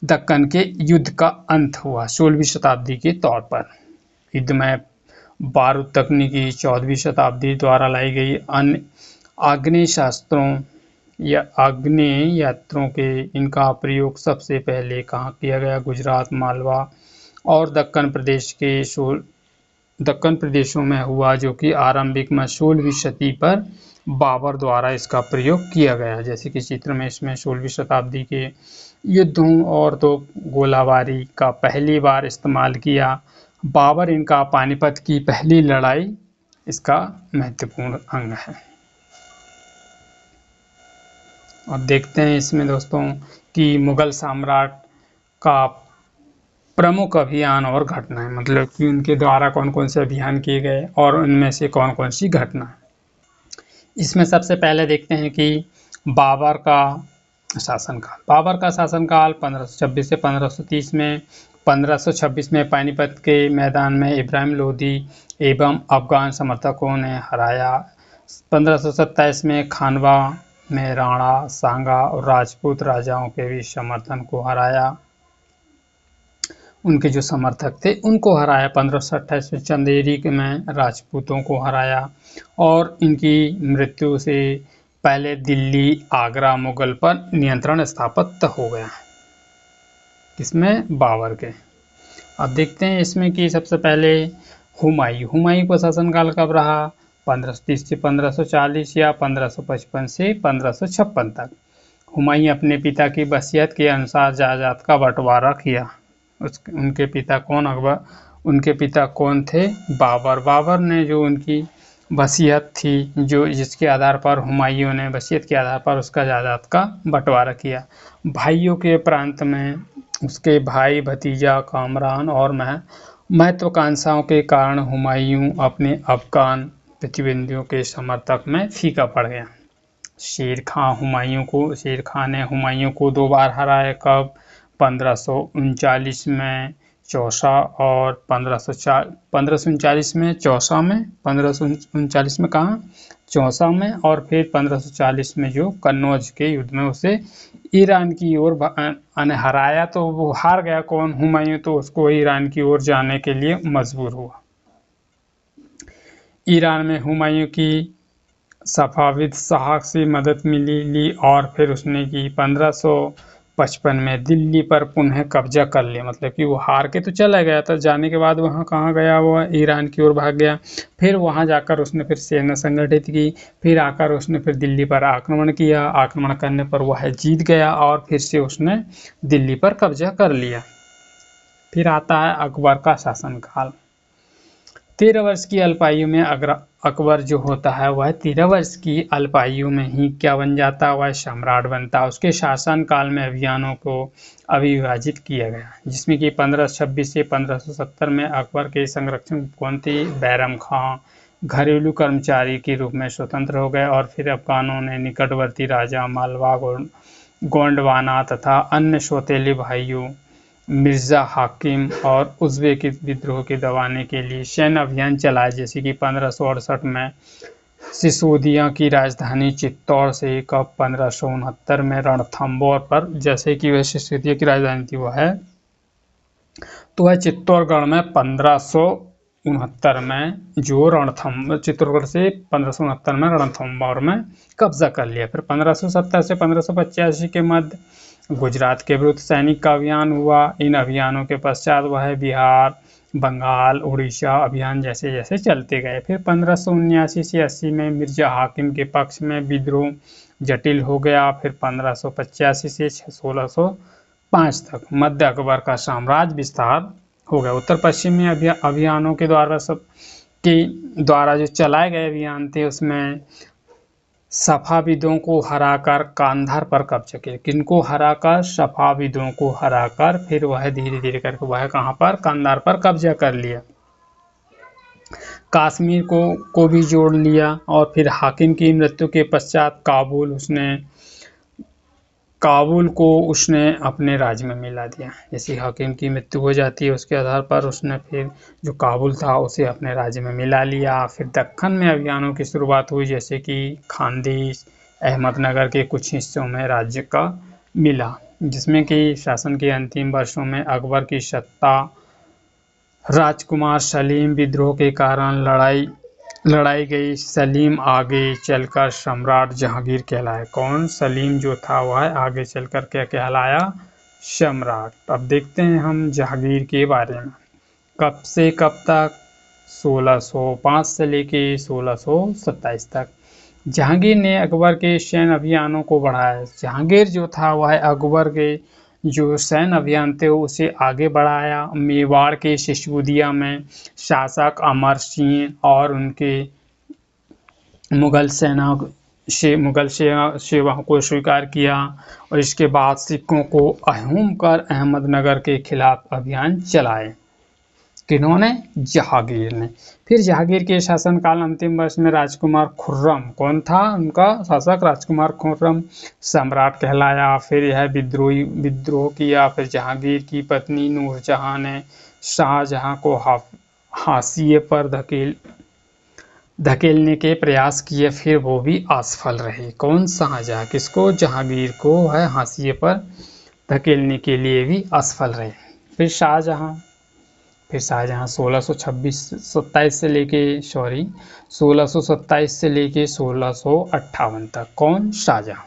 दक्कन के युद्ध का अंत हुआ 16वीं शताब्दी के तौर पर। युद्ध में बारूद तकनीकी 14वीं शताब्दी द्वारा लाई गई अन्य आग्नेयास्त्रों या आग्नेयास्त्रों के इनका प्रयोग सबसे पहले कहाँ किया गया? गुजरात, मालवा और दक्कन प्रदेशों में हुआ, जो कि आरंभिक में 16वीं शती पर बाबर द्वारा इसका प्रयोग किया गया। जैसे कि चित्र में इसमें 16वीं शताब्दी के युद्धों और तो गोलाबारी का पहली बार इस्तेमाल किया बाबर। इनका पानीपत की पहली लड़ाई इसका महत्वपूर्ण अंग है। अब देखते हैं इसमें दोस्तों कि मुगल सम्राट का प्रमुख अभियान और घटनाएं, मतलब कि उनके द्वारा कौन कौन से अभियान किए गए और उनमें से कौन कौन सी घटना। इसमें सबसे पहले देखते हैं कि बाबर का शासनकाल 1526 से 1530 में। 1526 में पानीपत के मैदान में इब्राहिम लोदी एवं अफगान समर्थकों ने हराया। 1527 में खानवा में राणा सांगा और राजपूत राजाओं के भी समर्थन को हराया, उनके जो समर्थक थे उनको हराया। 1528 में चंदेरी में राजपूतों को हराया और इनकी मृत्यु से पहले दिल्ली आगरा मुगल पर नियंत्रण स्थापित हो गया। किसमें? बाबर के। अब देखते हैं इसमें कि सबसे पहले हुमायूं का शासनकाल कब रहा? 1530 से 1540 या 1555 से 1556 तक। हुमायूं अपने पिता की वसीयत के अनुसार जायदाद का बंटवारा किया। उनके पिता कौन? अकबर। उनके पिता कौन थे? बाबर। बाबर ने जो उनकी वसीयत थी, जिसके आधार पर हुमायूं ने वसीयत के आधार पर उसका जायदाद का बंटवारा किया। भाइयों के प्रांत में उसके भाई, भतीजा, कामरान और महत्वाकांक्षाओं के कारण हुमायूं अपने अफगान प्रतिद्वंदियों के समर्थक में फीका पड़ गया। शेर खां ने हुमायूं को 2 बार हराया। कब? 1539 में चौसा और 1539 में चौसा में, 1539 में कहाँ चौसा में, और फिर 1540 में जो कन्नौज के युद्ध में उसे ईरान की ओर हराया। तो वो हार गया कौन, हुमायूं, तो उसको ईरान की ओर जाने के लिए मजबूर हुआ। ईरान में हुमायूं की सफाविद शाह से मदद ली और फिर उसने की 1555 में दिल्ली पर पुनः कब्जा कर लिया। मतलब कि वो हार के तो चला गया था, जाने के बाद वहाँ कहाँ गया, वो ईरान की ओर भाग गया। फिर वहाँ जाकर उसने फिर सेना संगठित की, फिर आकर उसने फिर दिल्ली पर आक्रमण किया। आक्रमण करने पर वह जीत गया और फिर से उसने दिल्ली पर कब्जा कर लिया। फिर आता है अकबर का शासनकाल। 13 वर्ष की अल्पायु में अकबर जो होता है वह 13 वर्ष की अल्पायु में ही क्या बन जाता है, वह सम्राट बनता है। उसके शासन काल में अभियानों को अविभाजित किया गया, जिसमें कि 1526 से 1570 में अकबर के संरक्षक कौन थे, बैरम खां घरेलू कर्मचारी के रूप में स्वतंत्र हो गए। और फिर अफगानों ने निकटवर्ती राजा मालवा गोंडवाना तथा अन्य सौतेले भाइयों मिर्जा हाकिम और उज़्बेक विद्रोह के दबाने के लिए सैन्य अभियान चलाए। जैसे कि 1568 में सिसोदिया की राजधानी चित्तौड़ से कब 1569 में रणथंभौर पर, जैसे कि वह सिसोदिया की राजधानी थी वह है, तो वह चित्तौड़गढ़ में 1569 में जो चित्तौड़गढ़ से 1569 में रणथंभौर में कब्जा कर लिया। फिर 1570 से 1585 के मध्य गुजरात के विरुद्ध सैनिक का अभियान हुआ। इन अभियानों के पश्चात वह बिहार, बंगाल, उड़ीसा अभियान जैसे जैसे चलते गए। फिर 1579 से 80 में मिर्जा हाकिम के पक्ष में विद्रोह जटिल हो गया। फिर 1585 से 1605 तक मध्य अकबर का साम्राज्य विस्तार हो गया। उत्तर पश्चिमी अभियानों के द्वारा जो चलाए गए अभियान थे उसमें सफाविदों को हराकर कांधार पर कब्जा किया। किनको हराकर, सफाविदों को हराकर फिर वह धीरे धीरे करके वह कहाँ पर, कांधार पर कब्जा कर लिया। कश्मीर को भी जोड़ लिया। और फिर हाकिम की मृत्यु के पश्चात काबुल को उसने अपने राज्य में मिला दिया। जैसे हाकिम की मृत्यु हो जाती है उसके आधार पर उसने फिर जो काबुल था उसे अपने राज्य में मिला लिया। फिर दक्कन में अभियानों की शुरुआत हुई, जैसे कि खानदेश, अहमदनगर के कुछ हिस्सों में राज्य का मिला, जिसमें कि शासन के अंतिम वर्षों में अकबर की सत्ता राजकुमार सलीम विद्रोह के कारण लड़ाई गई। सलीम आगे चलकर सम्राट जहांगीर कहलाया। कौन, सलीम जो था वह आगे चलकर क्या कहलाया, सम्राट। अब देखते हैं हम जहांगीर के बारे में। कब से कब तक, 1605 से लेके 1627 तक जहांगीर ने अकबर के सैन्य अभियानों को बढ़ाया। जहांगीर जो था वह अकबर के जो सैन्य अभियान थे उसे आगे बढ़ाया। मेवाड़ के सिसोदिया में शासक अमर सिंह और उनके मुगल सेवाओं को स्वीकार किया। और इसके बाद सिखों को अहूम कर अहमदनगर के खिलाफ अभियान चलाए। किन्होंने, जहांगीर ने। फिर जहांगीर के शासनकाल अंतिम वर्ष में राजकुमार खुर्रम, कौन था उनका शासक, राजकुमार खुर्रम सम्राट कहलाया। फिर यह विद्रोह किया। फिर जहांगीर की पत्नी नूरजहां ने शाहजहां को हाशिए पर धकेलने के प्रयास किए, फिर वो भी असफल रहे। कौन, शाहजहां, किसको, जहांगीर को है हाशिए पर धकेलने के लिए भी असफल रहे। फिर शाहजहां 1627 से लेके 1658 तक। कौन, शाहजहां।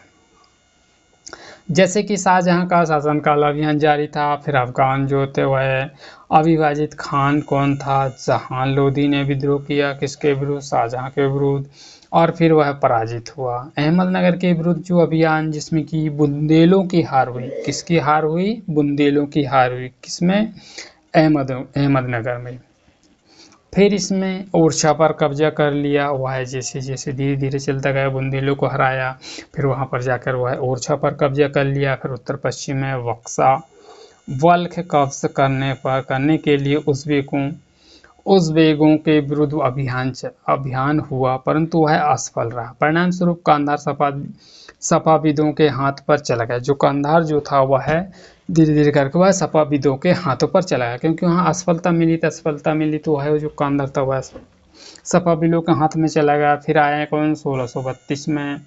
जैसे कि शाहजहां का शासनकाल अभियान जारी था। फिर अफगान जो थे वह अविभाजित खान कौन था, जहां लोदी ने विद्रोह किया, किसके विरुद्ध, शाहजहां के विरुद्ध, और फिर वह पराजित हुआ। अहमदनगर के विरुद्ध जो अभियान, जिसमें कि बुंदेलों की हार हुई, किसकी हार हुई, बुंदेलों की हार हुई, किसमें, अहमदनगर में। फिर इसमें ओरछा पर कब्जा कर लिया। वह जैसे जैसे धीरे धीरे चलता गया, बुंदेलों को हराया, फिर वहां पर जाकर वह ओरछा पर कब्जा कर लिया। फिर उत्तर पश्चिम में बक्सा बल्ख कब्जा करने के लिए उज़्बेकों के विरुद्ध अभियान हुआ, परंतु वह असफल रहा। परिणाम स्वरूप कांधार सफाविदों के हाथ पर चला गया। जो कांधार जो था वह धीरे धीरे करके वह सफाविदों के हाथों पर चला गया, क्योंकि वहाँ असफलता मिली तो वह जो कांधार था वह सफाविदों के हाथ में चला गया। फिर आया कौन 1632 में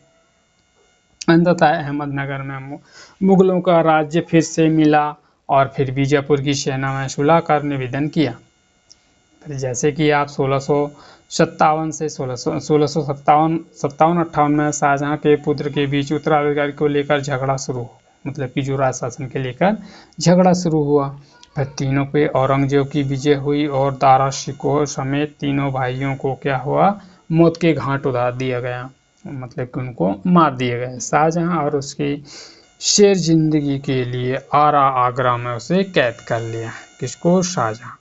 अंततः अहमदनगर में मुगलों का राज्य फिर से मिला और फिर बीजापुर की सेना में सुलह कर निवेदन किया। फिर जैसे कि आप 1657 से 1657-58 में शाहजहां के पुत्र के बीच उत्तराधिकारी को लेकर झगड़ा शुरू हुआ, मतलब कि जो राज शासन के लेकर झगड़ा शुरू हुआ। फिर तीनों पे औरंगजेब की विजय हुई और दारा शिकोह समेत तीनों भाइयों को क्या हुआ, मौत के घाट उतार दिया गया, मतलब कि उनको मार दिया गया। शाहजहां और उसकी शेर जिंदगी के लिए आगरा में उसे कैद कर लिया। किसको? शाहजहां को।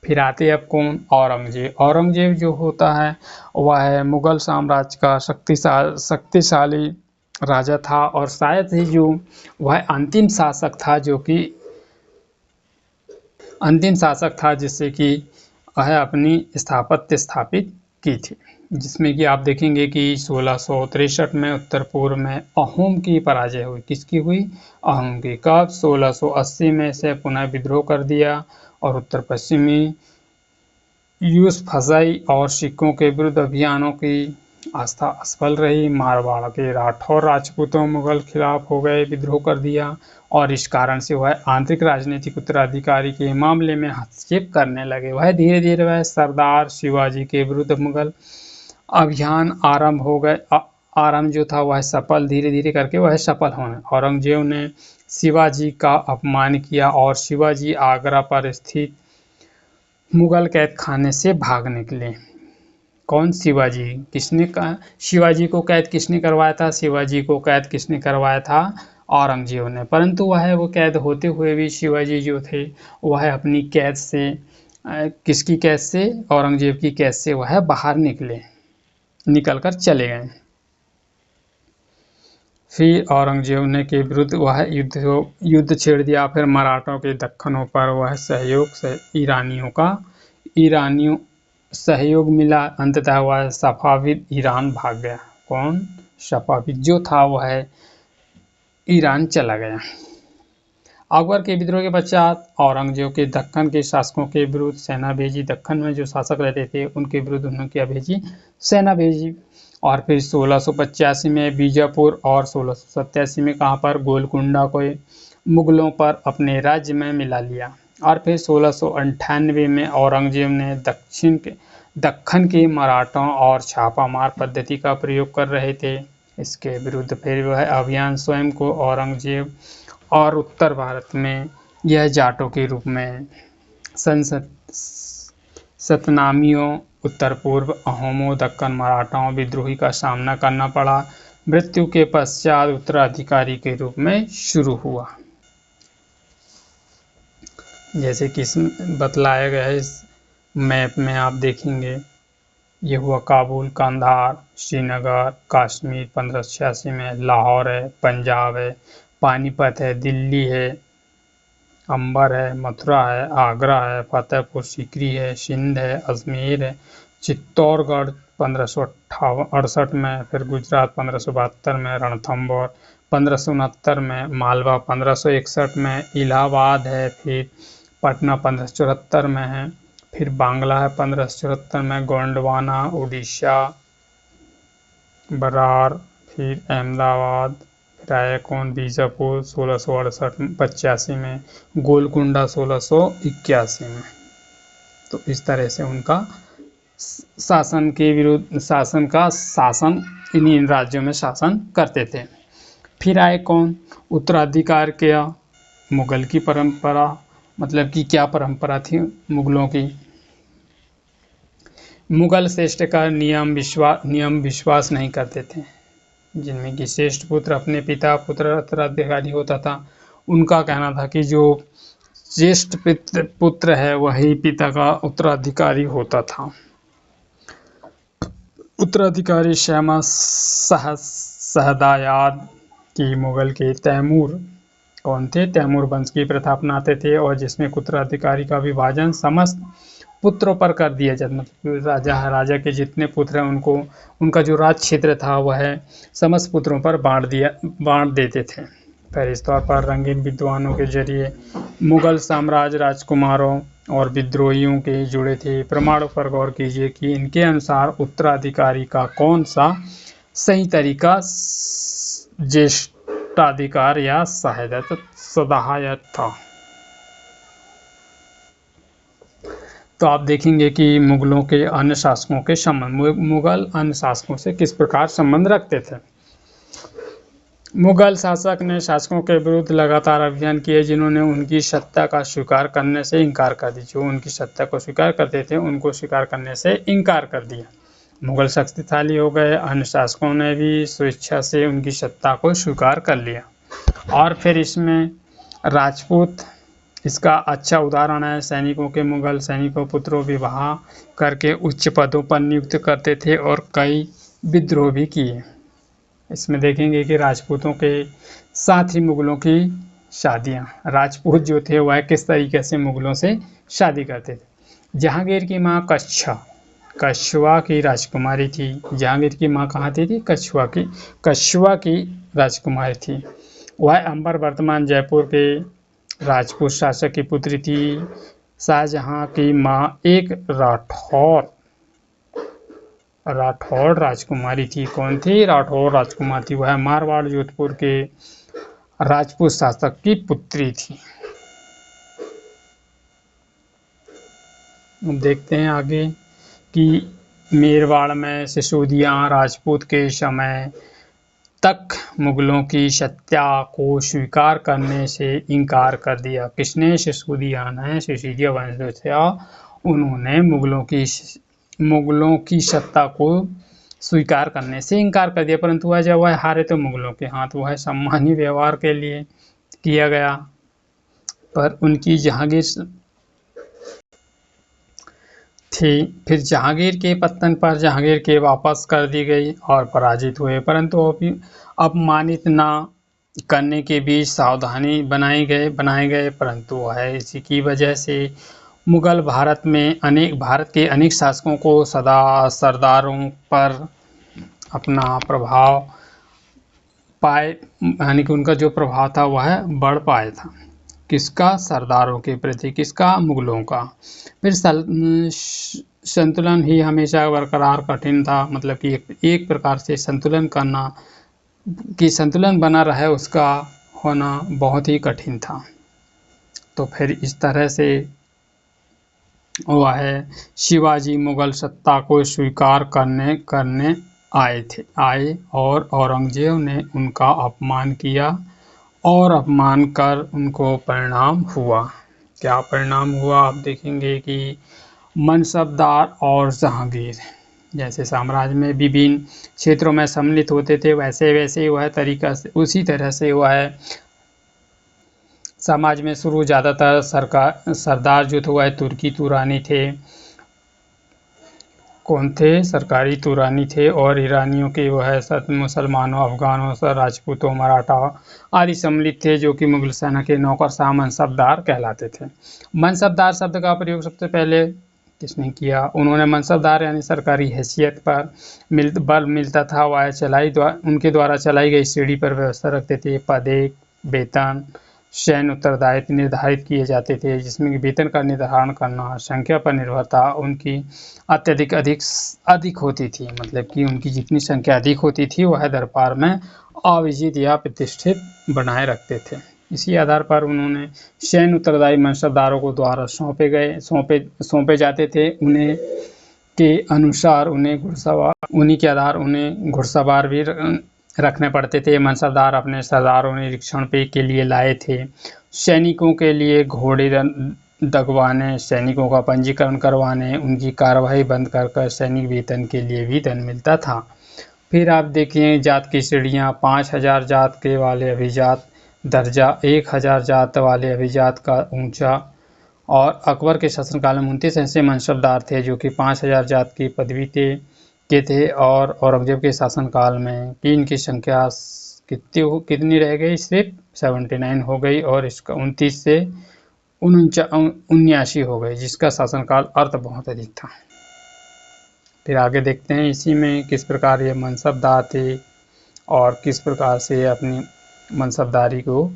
फिर आते अब कौन? औरंगजेब। औरंगजेब जो होता है वह है मुगल साम्राज्य का शक्तिशाली राजा था और शायद ही जो वह अंतिम शासक था जिससे कि वह अपनी स्थापत्य स्थापित की थी, जिसमें कि आप देखेंगे कि 1663 में उत्तर पूर्व में अहोम की पराजय हुई। किसकी हुई? अहोम की। कब? 1680 में से पुनः विद्रोह कर दिया और उत्तर पश्चिमी यूसुफजई और सिखों के विरुद्ध अभियानों की आस्था असफल रही। मारवाड़ के राठौर राजपूतों मुगल खिलाफ हो गए, विद्रोह कर दिया और इस कारण से वह आंतरिक राजनीतिक उत्तराधिकारी के मामले में हस्तक्षेप करने लगे। वह धीरे धीरे वह सरदार शिवाजी के विरुद्ध मुगल अभियान आरंभ जो था वह सफल, धीरे धीरे करके वह सफल होने। औरंगजेब ने शिवाजी का अपमान किया और शिवाजी आगरा पर स्थित मुगल कैद खाने से भाग निकले। कौन? शिवाजी। किसने कहा शिवाजी को कैद किसने करवाया था? शिवाजी को कैद किसने करवाया था? औरंगजेब ने। परंतु वो कैद होते हुए भी शिवाजी जो थे वह अपनी कैद से किसकी कैद से? औरंगजेब की कैद से वह बाहर निकलकर चले गए। फिर औरंगजेब ने के विरुद्ध वह युद्ध छेड़ दिया। फिर मराठों के दक्खनों पर वह ईरानियों सहयोग मिला। अंततः वह सफाविद ईरान भाग गया। कौन? सफाविद जो था वह ईरान चला गया। अकबर के विद्रोह के पश्चात औरंगजेब के दक्कन के शासकों के विरुद्ध सेना भेजी। दक्कन में जो शासक रहते थे उनके विरुद्ध उन्होंने क्या भेजी? सेना भेजी। और फिर 1685 में बीजापुर और 1687 में कहाँ पर? गोलकुंडा को मुगलों पर अपने राज्य में मिला लिया। और फिर 1698 में औरंगजेब ने दक्खन के मराठों और छापामार पद्धति का प्रयोग कर रहे थे, इसके विरुद्ध फिर वह अभियान स्वयं को औरंगजेब और उत्तर भारत में यह जाटों के रूप में सतनामियों, उत्तर पूर्व अहोमों, दक्कन मराठाओं विद्रोही का सामना करना पड़ा। मृत्यु के पश्चात उत्तराधिकारी के रूप में शुरू हुआ। जैसे कि बतलाया गया है इस मैप में आप देखेंगे, ये हुआ काबुल, कांधार, श्रीनगर, कश्मीर 1586 में, लाहौर है, पंजाब है, पानीपत है, दिल्ली है, अंबर है, मथुरा है, आगरा है, फतेहपुर सीकरी है, सिंध है, अजमेर है, चित्तौड़गढ़ 1568 में, फिर गुजरात 1572 में, रणथंभौर 1569 में, मालवा 1561 में, इलाहाबाद है, फिर पटना 1574 में है, फिर बांग्ला है 1574 में, गोंडवाना, उड़ीसा, बरार, फिर अहमदाबाद, फिर आया कौन? बीजापुर 1685 में, गोलकुंडा 1681 में। तो इस तरह से उनका शासन इन राज्यों में शासन करते थे। फिर आए कौन? उत्तराधिकार के मुगल की परंपरा, मतलब कि क्या परंपरा थी मुगलों की? मुगल श्रेष्ठ का नियम विश्वास नहीं करते थे, जिनमें कि श्रेष्ठ पुत्र अपने पिता पुत्र उत्तराधिकारी होता था। उनका कहना था कि जो ज्येष्ठ पुत्र है वही पिता का उत्तराधिकारी होता था। उत्तराधिकारी श्यामा शहदायाद की मुगल के तैमूर कौन थे? तैमूर वंश की प्रथा अपनाते थे और जिसमें उत्तराधिकारी का विभाजन समस्त पुत्रों पर कर दिया जाता, मतलब राजा के जितने पुत्र हैं उनको उनका जो राज क्षेत्र था वह समस्त पुत्रों पर बांट देते थे। फिर इस तौर पर रंगीन विद्वानों के जरिए मुगल साम्राज्य राजकुमारों और विद्रोहियों के जुड़े थे। प्रमाणों पर गौर कीजिए कि इनके अनुसार उत्तराधिकारी का कौन सा सही तरीका ज्येष्ठाधिकार या सहायत था। तो आप देखेंगे कि मुगलों के अन्य शासकों के संबंध, मुगल अन्य शासकों से किस प्रकार संबंध रखते थे। मुगल शासक ने शासकों के विरुद्ध लगातार अभियान किए जिन्होंने उनकी सत्ता का स्वीकार करने से इनकार कर दिया। जो उनकी सत्ता को स्वीकार करते थे उनको स्वीकार करने से इनकार कर दिया। मुगल शक्तिशाली हो गए, अन्य शासकों ने भी स्वेच्छा से उनकी सत्ता को स्वीकार कर लिया। और फिर इसमें राजपूत इसका अच्छा उदाहरण है। सैनिकों के मुगल सैनिकों पुत्रों विवाह करके उच्च पदों पर नियुक्त करते थे और कई विद्रोह भी किए। इसमें देखेंगे कि राजपूतों के साथ ही मुगलों की शादियां, राजपूत जो थे वह किस तरीके से मुगलों से शादी करते थे। जहांगीर की मां कछवा की राजकुमारी थी। जहांगीर की मां कहाँ थी? कछवा की राजकुमारी थी। वह अंबर वर्तमान जयपुर के राजपूत शासक की पुत्री थी। शाहजहां की मां एक राठौड़ राजकुमारी थी। कौन थी? राठौड़ राजकुमारी थी। वह मारवाड़ जोधपुर के राजपूत शासक की पुत्री थी। देखते हैं आगे कि मेरवाड़ में सिसोदिया राजपूत के समय तक मुगलों की सत्ता को स्वीकार करने से इनकार कर दिया। किसने? सिसोदिया ने। सिसोदिया वंश था, उन्होंने मुगलों की सत्ता को स्वीकार करने से इनकार कर दिया। परंतु वह जब वह हारे तो मुगलों के हाथ वह सम्मानी व्यवहार के लिए किया गया। पर उनकी जहांगीर थी। फिर जहांगीर के पतन पर जहांगीर के वापस कर दी गई और पराजित हुए, परंतु अपमानित न करने के बीच सावधानी बनाए गए। परंतु वह इसी की वजह से मुगल भारत के अनेक शासकों को सरदारों पर अपना प्रभाव पाए, यानी कि उनका जो प्रभाव था वह बढ़ पाया था। किसका? सरदारों के प्रति। किसका? मुगलों का। फिर संतुलन ही हमेशा बरकरार कठिन था, मतलब कि एक प्रकार से संतुलन बना रहे उसका होना बहुत ही कठिन था। तो फिर इस तरह से वह शिवाजी मुगल सत्ता को स्वीकार करने आए और औरंगजेब ने उनका अपमान किया और अपमान कर उनको परिणाम हुआ। क्या परिणाम हुआ? आप देखेंगे कि मनसबदार और जहांगीर जैसे साम्राज्य में विभिन्न क्षेत्रों में सम्मिलित होते थे, वैसे वह तरीका से उसी तरह से वह समाज में शुरू ज़्यादातर सरदार जो थे वह तुर्की तुरानी थे। कौन थे? सरकारी तुरानी थे। और ईरानियों के वह मुसलमानों, अफगानों, राजपूतों, मराठा आदि सम्मिलित थे, जो कि मुगल सेना के नौकरशाह मनसबदार कहलाते थे। मनसबदार शब्द का प्रयोग सबसे पहले किसने किया? उन्होंने मनसबदार यानी सरकारी हैसियत पर बल मिलता था वह उनके द्वारा चलाई गई सीढ़ी पर व्यवस्था रखते थे। पद, वेतन, सैन्य उत्तरदायित्व निर्धारित किए जाते थे, जिसमें वेतन का निर्धारण करना संख्या पर निर्भर था। उनकी अत्यधिक अधिक होती थी, मतलब कि उनकी जितनी संख्या अधिक होती थी वह दरबार में अविजित या प्रतिष्ठित बनाए रखते थे। इसी आधार पर उन्होंने सैन्य उत्तरदायी मनसबदारों को द्वारा सौंपे जाते थे। उन्हीं के आधार उन्हें घुड़सवार भी रखने पड़ते थे। मनसबदार अपने सरदारों निरीक्षण के लिए लाए थे। सैनिकों के लिए घोड़े दगवाने, सैनिकों का पंजीकरण करवाने, उनकी कार्यवाही बंद कर सैनिक वेतन के लिए भी धन मिलता था। फिर आप देखिए जात की श्रेणियाँ, 5000 जात के वाले अभिजात दर्जा, 1000 जात वाले अभिजात का ऊंचा। और अकबर के शासनकाल में 29 ऐसे मनसबदार थे जो कि 5000 जात की पदवी के थे। और औरंगजेब के शासनकाल में इनकी संख्या कितनी रह गई? सिर्फ 79 हो गई और इसका 29 से 79 हो गए, जिसका शासनकाल अर्थ बहुत अधिक था। फिर आगे देखते हैं इसी में किस प्रकार ये मनसबदार थे और किस प्रकार से अपनी मनसबदारी को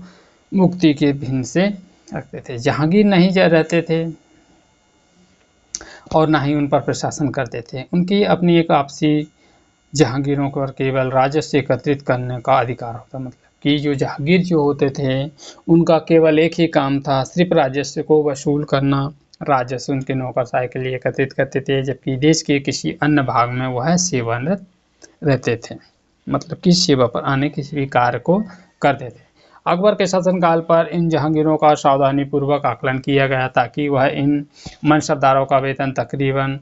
मुक्ति के भिन्न से रखते थे। जहांगीर नहीं रहते थे और ना ही उन पर प्रशासन करते थे। उनकी अपनी एक आपसी जहांगीरों पर केवल राजस्व एकत्रित करने का अधिकार होता, मतलब कि जो जहांगीर जो होते थे उनका केवल एक ही काम था, सिर्फ राजस्व को वसूल करना। राजस्व उनके नौकरशाही के लिए एकत्रित करते थे, जबकि देश के किसी अन्य भाग में वह सेवारत रहते थे, मतलब कि सेवा पर आने किसी भी कार्य को करते थे। अकबर के शासनकाल पर इन जहांगीरों का सावधानीपूर्वक आकलन किया गया ताकि वह इन मनसबदारों का वेतन तकरीबन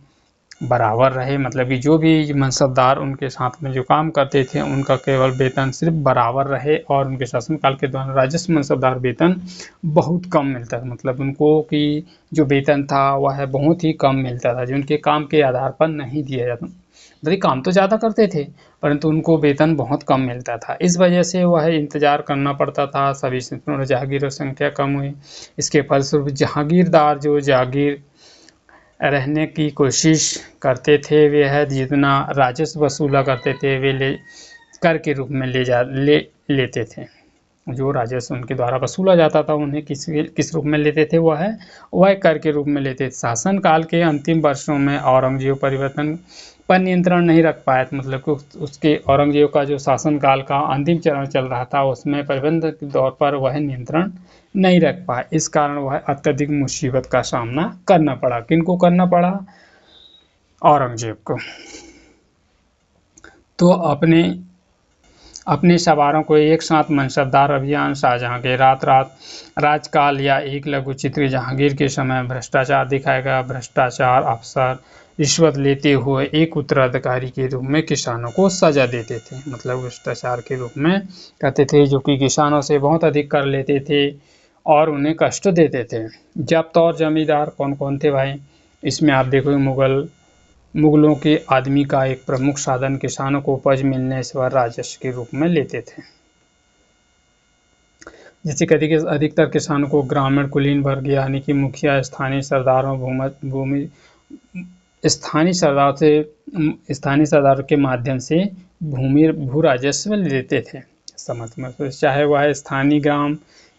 बराबर रहे, मतलब कि जो भी मनसबदार उनके साथ में जो काम करते थे उनका केवल वेतन सिर्फ बराबर रहे। और उनके शासनकाल के दौरान राजस्व मनसबदार वेतन बहुत कम मिलता था, मतलब उनको कि जो वेतन था वह बहुत ही कम मिलता था, जो उनके काम के आधार पर नहीं दिया जाता। मतलब काम तो ज़्यादा करते थे परंतु उनको वेतन बहुत कम मिलता था। इस वजह से वह इंतजार करना पड़ता था, सभी जहांगीरों की संख्या कम हुई। इसके फलस्वरूप जहांगीरदार जो जागीर रहने की कोशिश करते थे वे है जितना राजस्व वसूला करते थे वे कर के रूप में लेते थे। जो राजस्व उनके द्वारा वसूला जाता था उन्हें किस रूप में लेते थे, वह कर के रूप में लेते थे। शासन काल के अंतिम वर्षों में औरंगजेब परिवर्तन पर नियंत्रण नहीं रख पाए, मतलब कि उसके औरंगजेब का जो शासन काल का अंतिम चरण चल रहा था उसमें प्रबंधन के तौर पर वह नियंत्रण नहीं रख पाए। इस कारण वह अत्यधिक मुसीबत का सामना करना पड़ा। किनको करना पड़ा? औरंगजेब को। तो अपने सवारों को एक साथ मनसबदार अभियान, शाहजहां के रात राजकाल या एक लघु चित्र जहांगीर के समय भ्रष्टाचार दिखाएगा। भ्रष्टाचार अफसर रिश्वत लेते हुए एक उत्तराधिकारी के रूप में किसानों को सजा देते थे, मतलब भ्रष्टाचार के रूप में कहते थे, जो कि किसानों से बहुत अधिक कर लेते थे और उन्हें कष्ट देते थे। जब्त और जमींदार कौन कौन थे भाई? इसमें आप देखोगे मुगलों के आदमी का एक प्रमुख साधन किसानों को उपज मिलने से राजस्व के रूप में लेते थे। जैसे कि अधिकतर किसानों को ग्रामीण कुलीन वर्ग यानी कि मुखिया, स्थानीय सरदारों के माध्यम से भू राजस्व लेते थे। समझ चाहे वह स्थानीय ग्राम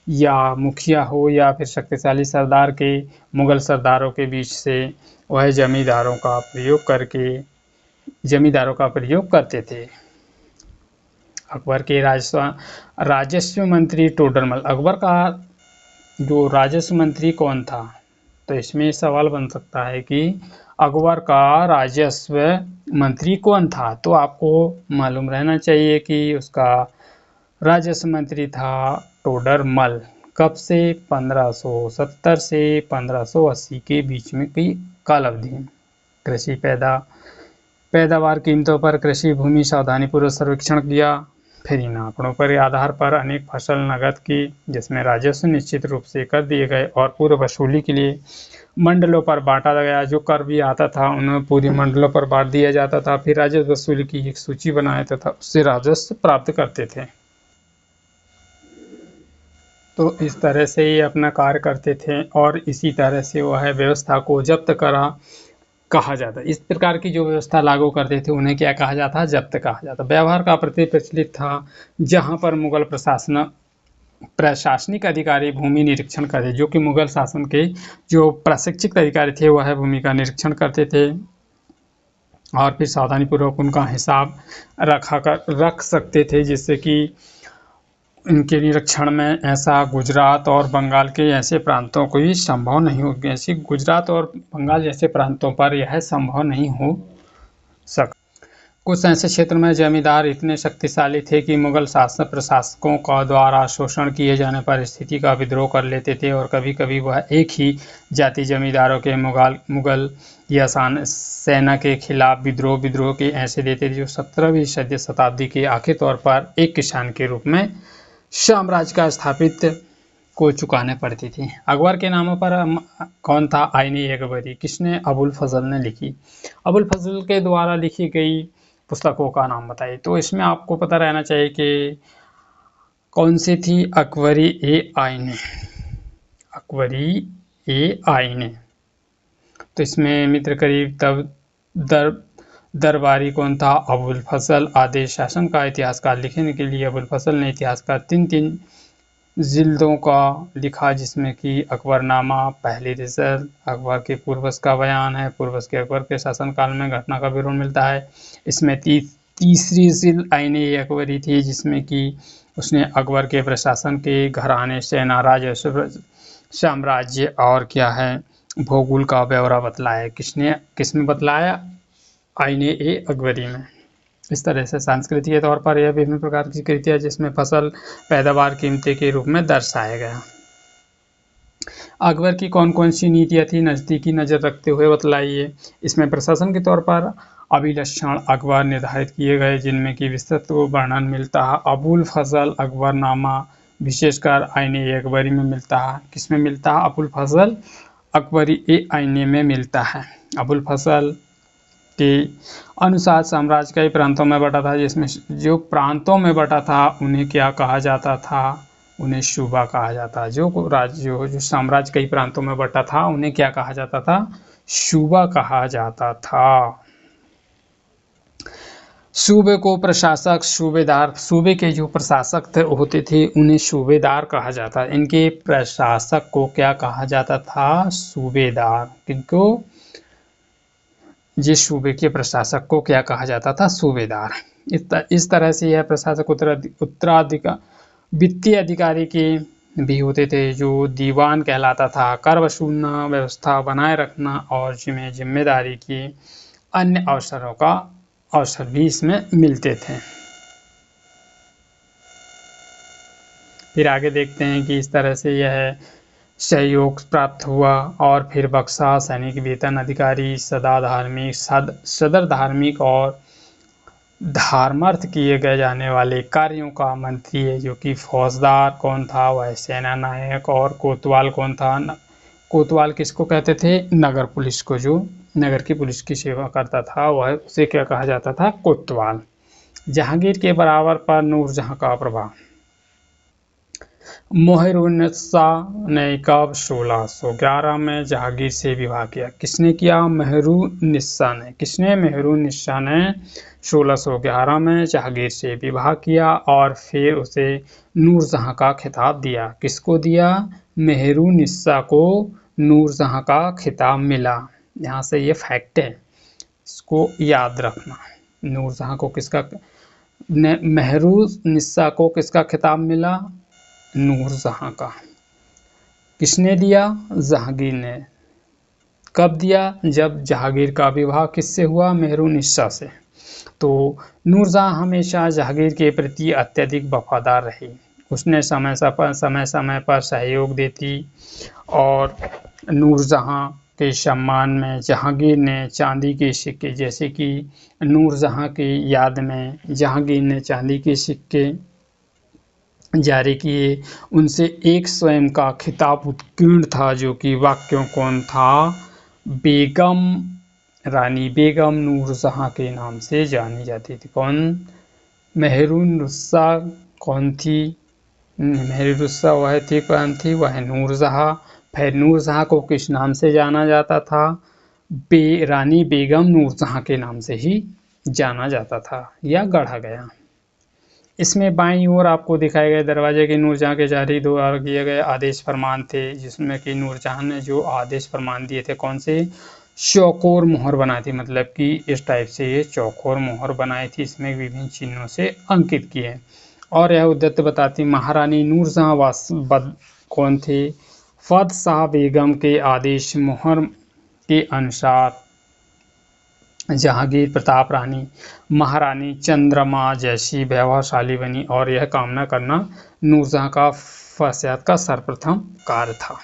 या मुखिया हो या फिर शक्तिशाली सरदार के मुगल सरदारों के बीच से वह जमींदारों का प्रयोग करते थे। अकबर के राजस्व मंत्री टोडरमल। अकबर का जो राजस्व मंत्री कौन था? तो इसमें सवाल बन सकता है कि अकबर का राजस्व मंत्री कौन था? तो आपको मालूम रहना चाहिए कि उसका राजस्व मंत्री था टोडरमल। कब से? 1570 से 1580 के बीच में की काल अवधि। कृषि पैदावार कीमतों पर कृषि भूमि सावधानीपूर्वक सर्वेक्षण किया, फिर इन आंकड़ों पर आधार पर अनेक फसल नकद की, जिसमें राजस्व निश्चित रूप से कर दिए गए और पूर्व वसूली के लिए मंडलों पर बांटा गया। जो कर भी आता था उन्हें पूरे मंडलों पर बांट दिया जाता था। फिर राजस्व वसूली की एक सूची बनाया तथा उससे राजस्व प्राप्त करते थे। तो इस तरह से ये अपना कार्य करते थे और इसी तरह से वह व्यवस्था को जब्त कहा जाता। इस प्रकार की जो व्यवस्था लागू करते थे उन्हें क्या कहा जाता? जब्त कहा जाता। व्यवहार का प्रचलित था, जहां पर मुगल प्रशासनिक अधिकारी भूमि निरीक्षण करते, जो कि मुगल शासन के जो प्रशिक्षित अधिकारी थे वह भूमि का निरीक्षण करते थे और फिर सावधानीपूर्वक उनका हिसाब रख सकते थे, जिससे कि इनके निरीक्षण में ऐसा गुजरात और बंगाल के ऐसे प्रांतों को ही संभव नहीं हो, ऐसे गुजरात और बंगाल जैसे प्रांतों पर यह संभव नहीं हो सका। कुछ ऐसे क्षेत्र में जमींदार इतने शक्तिशाली थे कि मुगल प्रशासकों का द्वारा शोषण किए जाने पर स्थिति का विद्रोह कर लेते थे और कभी कभी वह एक ही जाति जमींदारों के मुगल या सेना के खिलाफ विद्रोह के ऐसे देते थे, जो 17वीं शताब्दी के आखिर तौर पर एक किसान के रूप में साम्राज्य का स्थापित को चुकाने पड़ती थी। अकबर के नामों पर कौन था? आईने अकबरी। किसने? अबुल फजल ने लिखी। अबुल फजल के द्वारा लिखी गई पुस्तकों का नाम बताइए। तो इसमें आपको पता रहना चाहिए कि कौन सी थी? अकबरी आईने। अकबरी ए आईने। तो इसमें मित्र करीब तब दरबारी कौन था? अबुल फजल। आदेश शासन का इतिहासकार लिखने के लिए अबुल फजल ने इतिहासकार 3 जिल्दों का लिखा, जिसमें कि अकबरनामा, पहली रिजल्ट, अकबर के पूर्वज का बयान है, पूर्वज के अकबर के शासनकाल में घटना का विवरण मिलता है। इसमें तीसरी जिल्द आईने अकबरी थी, जिसमें कि उसने अकबर के प्रशासन के घराने, सेना, राजस्व, साम्राज्य और क्या है भूगोल का ब्यौरा बतलाया। किसमें बतलाया? आईने ए अकबरी में। इस तरह से सांस्कृतिक तौर पर यह विभिन्न प्रकार की कृतियाँ जिसमें फसल पैदावार कीमतें के रूप में दर्शाया गया। अकबर की कौन कौन सी नीतियाँ थी नज़दीकी नज़र रखते हुए बतलाइए। इसमें प्रशासन के तौर पर अभिलक्षण अकबर निर्धारित किए गए, जिनमें कि विस्तृत वर्णन मिलता है अबुल फजल अकबरनामा, विशेषकर आईने ए अकबरी में मिलता है। किसमें मिलता है? अबुल फजल अकबरी ए आईने में मिलता है। अबुल फजल के अनुसार साम्राज्य कई प्रांतों में बटा था, जिसमें जो प्रांतों में बटा था उन्हें क्या कहा जाता था? उन्हें सूबा कहा जाता। जो साम्राज्य कई प्रांतों में बटा था उन्हें क्या कहा जाता था? सूबा कहा जाता था। सूबे को प्रशासक, सूबेदार, सूबे के जो प्रशासक होते थे उन्हें सूबेदार कहा जाता। इनके प्रशासक को क्या कहा जाता था? सूबेदार। किनको? जिस सूबे के प्रशासक को क्या कहा जाता था? सूबेदार। इस तरह से यह प्रशासक उत्तराधिकार वित्तीय अधिकारी के भी होते थे, जो दीवान कहलाता था। कर वसूलना, व्यवस्था बनाए रखना और जिम्मेदारी के अन्य अवसर भी इसमें मिलते थे। फिर आगे देखते हैं कि इस तरह से यह सहयोग प्राप्त हुआ और फिर बक्सा सैनिक वेतन अधिकारी, सदर धार्मिक और धर्मार्थ किए गए जाने वाले कार्यों का मंत्री है, जो कि फौजदार कौन था? वह सेना नायक। और कोतवाल कौन था? कोतवाल किसको कहते थे? नगर पुलिस को, जो नगर की पुलिस की सेवा करता था वह उसे क्या कहा जाता था? कोतवाल। जहांगीर के बराबर पर नूरजहां का प्रभाव। मोहरुन्निसा ने कब 1611 में जहांगीर से विवाह किया? किसने किया? मोहरुन्निसा ने। किसने? मोहरुन्निसा ने 1611 में जहांगीर से विवाह किया और फिर उसे नूरजहां का खिताब दिया। किसको दिया? मोहरुन्निसा को नूरजहां का खिताब मिला। यहाँ से ये फैक्ट है, इसको याद रखना। नूरजहां को मोहरुन्निसा को किसका खिताब मिला? नूरजहां का। किसने दिया? जहांगीर ने। कब दिया? जब जहांगीर का विवाह किससे हुआ? मोहरुन्निसा से। तो नूरजहां हमेशा जहांगीर के प्रति अत्यधिक वफादार रही। उसने समय समय पर सहयोग देती और नूरजहां के सम्मान में जहांगीर ने चांदी के सिक्के, जैसे कि नूरजहां की याद में जहांगीर ने चांदी के सिक्के जारी किए। उनसे एक स्वयं का खिताब उत्कीर्ण था, जो कि वाक्यों कौन था? बेगम, रानी बेगम नूरजहां के नाम से जानी जाती थी। कौन? मोहरुन्निसा कौन थी? मोहरुन्निसा वह थी, कौन थी? वह नूरजहां। फिर नूरजहां को किस नाम से जाना जाता था? रानी बेगम नूरजहां के नाम से ही जाना जाता था या गढ़ा गया। इसमें बाईं ओर आपको दिखाए गए दरवाजे के नूरजहां के जारी द्वारा किए गए आदेश फरमान थे, जिसमें कि नूरजहां ने जो आदेश फरमान दिए थे कौन से? चौकोर मोहर बनाई थी, मतलब कि इस टाइप से ये चौकोर मोहर बनाई थी, इसमें विभिन्न चिन्हों से अंकित किए। और यह उद्यत बताती महारानी नूरजहां कौन थे? फतशाह बेगम के आदेश मोहर के अनुसार जहांगीर प्रताप रानी महारानी चंद्रमा जैसी वैभवशाली बनी, और यह कामना करना नूरजहां का फसाद का सर्वप्रथम कार्य था।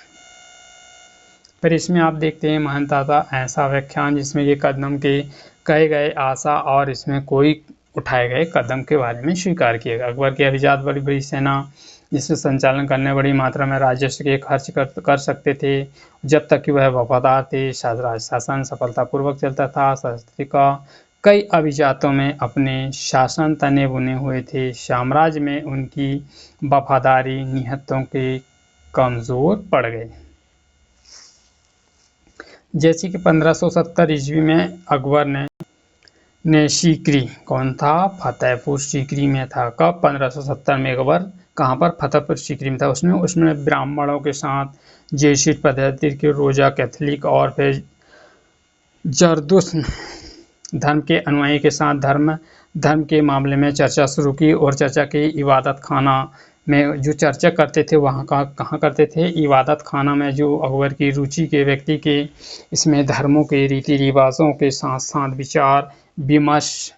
फिर इसमें आप देखते हैं महानता था ऐसा व्याख्यान, जिसमें ये कदम के कहे गए आशा और इसमें कोई उठाए गए कदम के बारे में स्वीकार किया गया। अकबर की अभिजात बड़ी बड़ी सेना, जिसमें संचालन करने बड़ी मात्रा में राजस्व के खर्च कर सकते थे, जब तक कि वह वफादार थे। शासन सफलतापूर्वक चलता था। शास्त्री का कई अभिजातों में अपने शासन तने बुने हुए थे। साम्राज्य में उनकी वफादारी निहत्तों के कमज़ोर पड़ गई। जैसे कि 1570 ईस्वी में अकबर ने सीकरी, कौन था, फतेहपुर सीकरी में था। कब, 1570 में अकबर कहाँ पर, फतेहपुर सीकरी में था। उसमें ब्राह्मणों के साथ जेsuit पद्धति के रोजा कैथोलिक और फिर जरदुश्त धर्म के अनुयायी के साथ धर्म के मामले में चर्चा शुरू की, और चर्चा की इबादत खाना में जो चर्चा करते थे वहाँ कहाँ करते थे, इबादत खाना में, जो अकबर की रुचि के व्यक्ति के इसमें धर्मों के रीति रिवाजों के साथ साथ विचार विमर्श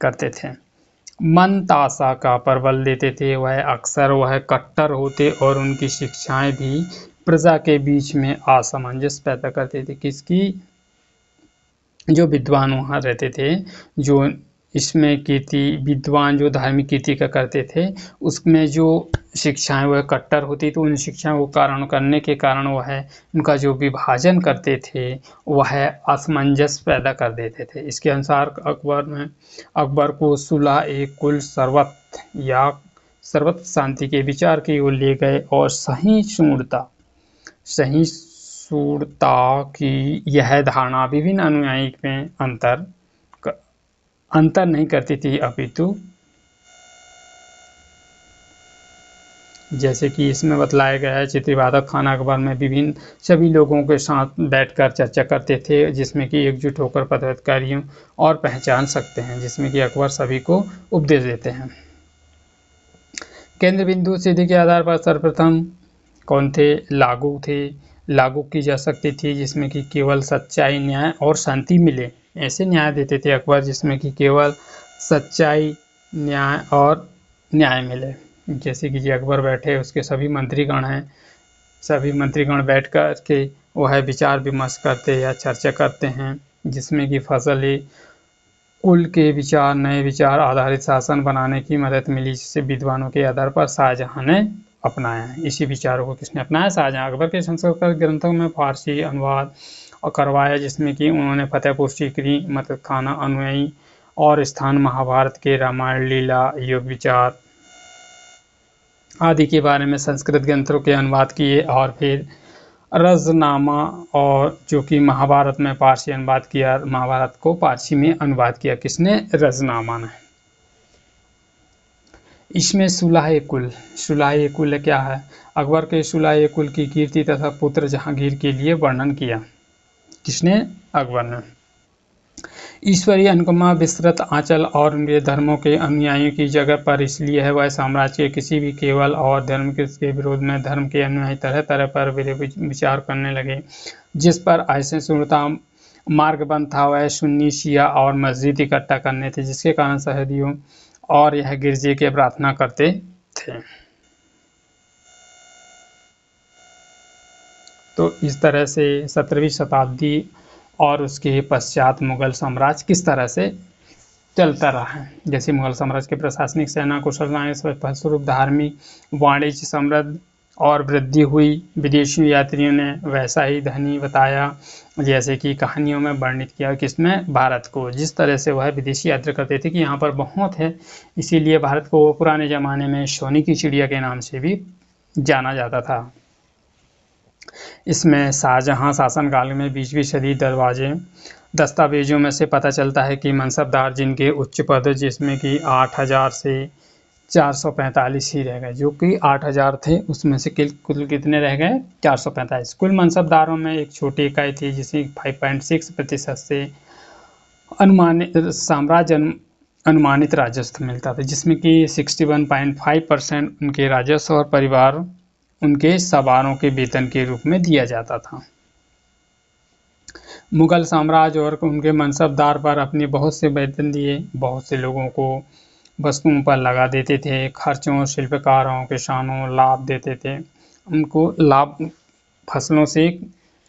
करते थे। मनताशा का प्रबल देते थे, वह कट्टर होते और उनकी शिक्षाएं भी प्रजा के बीच में असमंजस पैदा करते थे। किसकी, जो विद्वान वहाँ रहते थे, जो इसमें कीर्ति विद्वान जो धार्मिक कीर्ति का करते थे, उसमें जो शिक्षाएं वह कट्टर होती, तो उन शिक्षाओं को कारण करने के कारण वह उनका जो विभाजन करते थे वह असमंजस पैदा कर देते थे। इसके अनुसार अकबर को सुलह-ए-कुल सर्वत्र शांति के विचार की ओर ले गए और सहिष्णुता की यह धारणा विभिन्न अनुयायी में अंतर नहीं करती थी, अपितु जैसे कि इसमें बतलाया गया है, चित्रवादक खान अकबर में विभिन्न सभी लोगों के साथ बैठकर चर्चा करते थे, जिसमें कि एकजुट होकर पदाधिकारियों और पहचान सकते हैं, जिसमें कि अकबर सभी को उपदेश देते हैं। केंद्र बिंदु सिद्धि के आधार पर सर्वप्रथम कौन थे, लागू की जा सकती थी, जिसमें कि केवल सच्चाई, न्याय और शांति मिले, ऐसे न्याय देते थे अकबर, जिसमें कि केवल सच्चाई, न्याय और न्याय मिले। जैसे कि अकबर बैठे, उसके सभी मंत्रीगण हैं, सभी मंत्रीगण बैठ कर के वह विचार विमर्श करते या चर्चा करते हैं, जिसमें कि फसल कुल के विचार, नए विचार आधारित शासन बनाने की मदद मिली, जिससे विद्वानों के आधार पर शाहजहां ने अपनाया है। इसी विचारों को किसने अपनाया, शाहजहां। अकबर के संस्कृत ग्रंथों में फारसी अनुवाद और करवाया, जिसमें कि उन्होंने फतेहपुर सीकरी, मतलब खाना अनुयायी और स्थान, महाभारत के रामायण, लीला, योग विचार आदि के बारे में संस्कृत ग्रंथों के अनुवाद किए, और फिर रजनामा, और जो कि महाभारत में पारसी अनुवाद किया, महाभारत को पारसी में अनुवाद किया, किसने, रजनामा ने। इसमें सुलह-ए-कुल क्या है, अकबर के सुलह-ए-कुल की कीर्ति तथा पुत्र जहांगीर के लिए वर्णन किया, किसने, अकबर ने। ईश्वरीय अनुकंपा विस्तृत आंचल और उनके धर्मों के अनुयायियों की जगह पर इसलिए है, वह साम्राज्य के किसी भी केवल और धर्म के विरोध में धर्म के अनुयायी तरह तरह पर विचार करने लगे, जिस पर असहिष्णुता मार्ग बंद था। वह सुन्नी, शिया और मस्जिद इकट्ठा करने थे, जिसके कारण सऊदियों और यह गिरजे के प्रार्थना करते थे। तो इस तरह से 17वीं शताब्दी और उसके पश्चात मुगल साम्राज्य किस तरह से चलता रहा है। जैसे मुगल साम्राज्य के प्रशासनिक, सेना, कुशलताएं, फलस्वरूप धार्मिक, वाणिज्य समृद्ध और वृद्धि हुई। विदेशी यात्रियों ने वैसा ही धनी बताया, जैसे कि कहानियों में वर्णित किया, किसमें, भारत को। जिस तरह से वह विदेशी यात्रा करते थे कि यहाँ पर बहुत है, इसीलिए भारत को पुराने ज़माने में सोने की चिड़िया के नाम से भी जाना जाता था। इसमें शाहजहां शासनकाल में 20वीं सदी दस्तावेजों में से पता चलता है कि मनसबदार जिनके उच्च पद, जिसमें कि 8000 से 445 ही रह गए, जो कि 8000 थे, उसमें से कुल कितने रह गए, 445। कुल मनसबदारों में एक छोटी इकाई थी, जिसे 5.6% से अनुमानित राजस्व मिलता था, जिसमें कि 61.5% उनके राजस्व और परिवार उनके सवारों के वेतन के रूप में दिया जाता था। मुगल साम्राज्य और उनके मनसबदार पर अपने बहुत से वेतन दिए, बहुत से लोगों को वस्तुओं पर लगा देते थे, खर्चों, शिल्पकारों, किसानों लाभ देते थे, उनको लाभ, फसलों से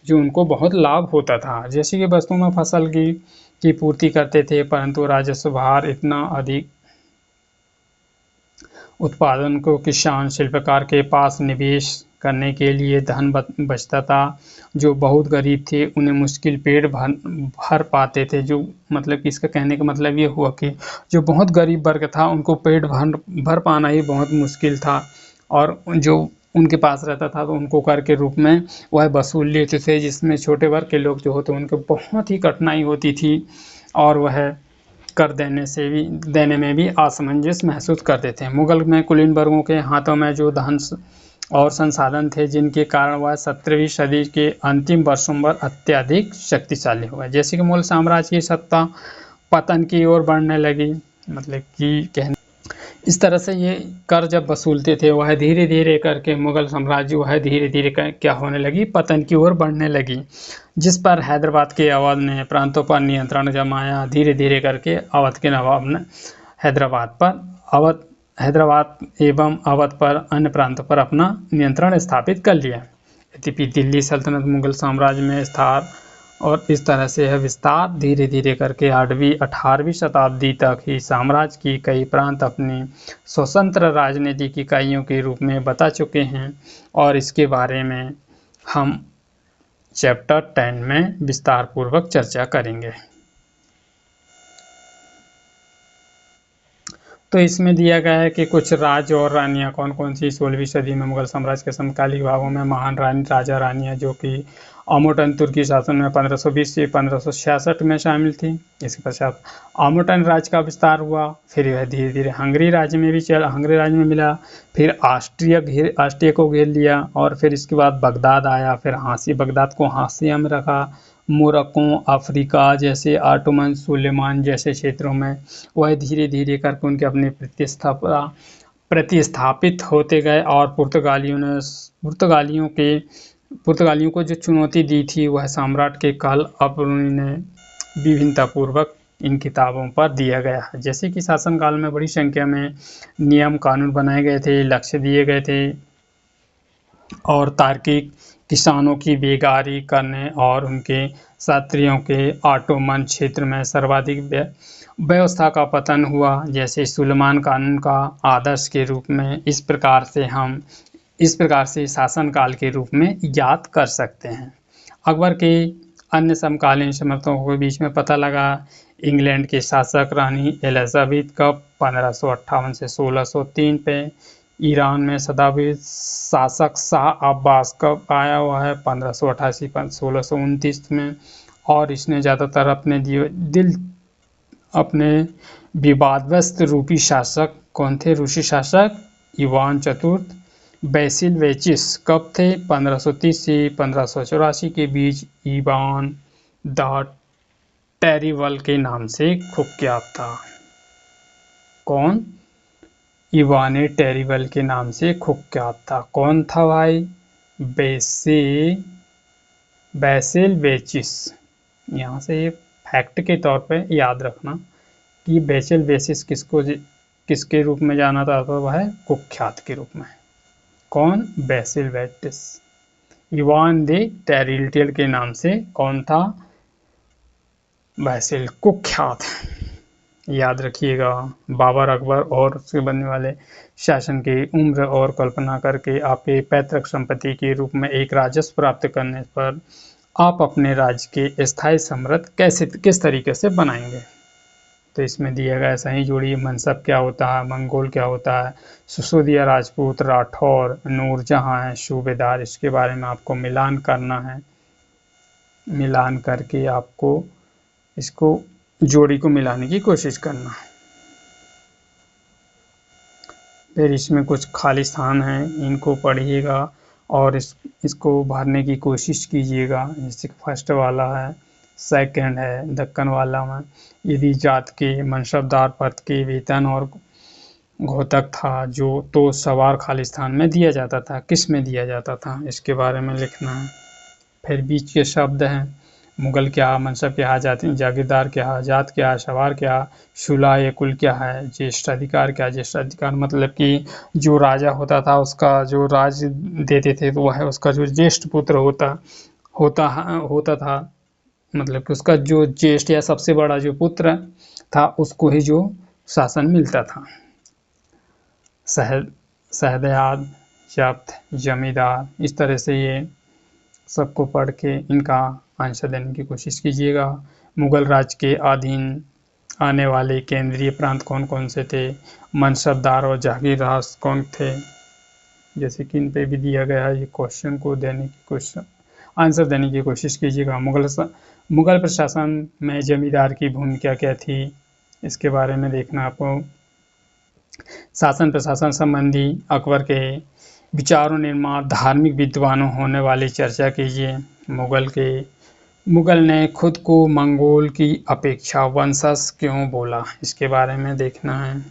जो उनको बहुत लाभ होता था, जैसे कि वस्तुओं में फसल की पूर्ति करते थे, परंतु राजस्व भार इतना अधिक उत्पादन को किसान, शिल्पकार के पास निवेश करने के लिए धन बचता था। जो बहुत गरीब थे उन्हें मुश्किल पेट भर पाते थे। जो मतलब कि इसका कहने का मतलब ये हुआ कि जो बहुत गरीब वर्ग था उनको पेट भर पाना ही बहुत मुश्किल था, और जो उनके पास रहता था, तो उनको कर के रूप में वह वसूल लेते थे, जिसमें छोटे वर्ग के लोग जो होते उनको बहुत ही कठिनाई होती थी और वह कर देने में भी असमंजस महसूस करते थे। मुगल में कुलीन वर्गों के हाथों में जो धन और संसाधन थे, जिनके कारण वह 17वीं सदी के अंतिम वर्षों में अत्यधिक शक्तिशाली हुआ। जैसे कि मुगल साम्राज्य की सत्ता पतन की ओर बढ़ने लगी, मतलब कि कहने इस तरह से ये कर जब वसूलते थे, वह धीरे धीरे करके मुगल साम्राज्य वह धीरे धीरे क्या होने लगी, पतन की ओर बढ़ने लगी, जिस पर हैदराबाद के अवध ने प्रांतों पर नियंत्रण जमाया। धीरे धीरे करके अवध के नवाब ने हैदराबाद एवं अवध पर अन्य प्रांतों पर अपना नियंत्रण स्थापित कर लिया। यद्यपि दिल्ली सल्तनत मुगल साम्राज्य में स्थान और इस तरह से यह विस्तार धीरे धीरे करके 8वीं-18वीं शताब्दी तक ही साम्राज्य की कई प्रांत अपनी स्वतंत्र राजनीतिक इकाइयों के रूप में बता चुके हैं, और इसके बारे में हम चैप्टर 10 में विस्तार पूर्वक चर्चा करेंगे। तो इसमें दिया गया है कि कुछ राज्य और रानियां कौन कौन सी 16वीं सदी में मुगल साम्राज्य के समकालीन भागों में महान राजा रानियां, जो कि अमोटन तुर्की शासन में 1520 से 1566 में शामिल थी। इसके पश्चात अमोटन राज्य का विस्तार हुआ, फिर यह धीरे धीरे हंगरी राज्य में मिला, फिर ऑस्ट्रिया को घेर लिया, और फिर इसके बाद बगदाद आया, फिर बगदाद को हाशिया में रखा। मोरक्को, अफ्रीका जैसे ऑटोमन, सुलेमान जैसे क्षेत्रों में वह धीरे धीरे करके उनके अपने प्रतिस्थापित होते गए, और पुर्तगालियों को जो चुनौती दी थी वह सम्राट के काल अब उन्हें विभिन्नतापूर्वक इन किताबों पर दिया गया है। जैसे कि शासनकाल में बड़ी संख्या में नियम कानून बनाए गए थे, लक्ष्य दिए गए थे, और तार्किक किसानों की बेगारी करने और उनके क्षत्रियों के ऑटोमन क्षेत्र में सर्वाधिक व्यवस्था का पतन हुआ, जैसे सुलेमान कानून का आदर्श के रूप में इस प्रकार से शासनकाल के रूप में याद कर सकते हैं। अकबर के अन्य समकालीन समर्थकों के बीच में पता लगा इंग्लैंड के शासक रानी एलिजाबेथ कप 1558 से 1603 पे, ईरान में सदाबी शासक शाह अब्बास कब आया हुआ है 1588 1629 में, और इसने ज़्यादातर अपने विवादग्रस्त रूसी शासक कौन थे, रूसी शासक इवान चतुर्थ बैसिलवेचिस कब थे 1530 से 1584 के बीच, इवान द टेरिबल के नाम से कुख्यात था। कौन? इवान टेरिबल के नाम से कुख्यात था। कौन था भाई? बैसिलवेचिस। यहाँ से फैक्ट के तौर पे याद रखना कि बैसिलवेचिस किसके रूप में जाना था, तो वह कुख्यात के रूप में। कौन? बैसिलवेचिस। इवान दे टेरिबल के नाम से कौन था? बैसिल, कुख्यात। याद रखिएगा। बाबर, अकबर और उसके बनने वाले शासन की उम्र और कल्पना करके आपके पैतृक संपत्ति के रूप में एक राजस्व प्राप्त करने पर आप अपने राज्य के स्थायी समृद्ध किस तरीके से बनाएंगे। तो इसमें दिया गया सही जोड़ी मनसब क्या होता है, मंगोल क्या होता है, सिसोदिया, राजपूत, राठौर, नूरजहां है, सूबेदार, इसके बारे में आपको मिलान करना है। मिलान करके आपको इसको जोड़ी को मिलाने की कोशिश करना। फिर इसमें कुछ खाली स्थान हैं, इनको पढ़िएगा और इसको भरने की कोशिश कीजिएगा। जैसे फर्स्ट वाला है, सेकंड है, दक्कन वाला में यदि जात के मनसबदार पद के वेतन और घोतक था जो तो सवार खाली स्थान में दिया जाता था, किस में दिया जाता था, इसके बारे में लिखना है। फिर बीच के शब्द हैं, मुगल क्या, मनसब क्या, जागीरदार क्या, जात क्या, सवार क्या, शुला ये कुल क्या है, ज्येष्ठ अधिकार क्या। ज्येष्ठ अधिकार मतलब कि जो राजा होता था उसका जो राज देते थे तो वह उसका जो ज्येष्ठ पुत्र होता था, मतलब कि उसका जो ज्येष्ठ या सबसे बड़ा जो पुत्र था उसको ही जो शासन मिलता था। शहदयाद, जब्त, जमींदार, इस तरह से ये सबको पढ़ के इनका आंसर देने की कोशिश कीजिएगा। मुगल राज के अधीन आने वाले केंद्रीय प्रांत कौन कौन से थे, मनसबदार और जागीरदार कौन थे, जैसे कि इन पे भी दिया गया है, ये क्वेश्चन को देने की क्वेश्चन आंसर देने की कोशिश कीजिएगा। मुगल प्रशासन में जमींदार की भूमिका क्या थी, इसके बारे में देखना आपको। शासन प्रशासन संबंधी अकबर के विचारों, निर्माण, धार्मिक विद्वानों होने वाली चर्चा कीजिए। मुगल ने खुद को मंगोल की अपेक्षा वंशज क्यों बोला, इसके बारे में देखना है।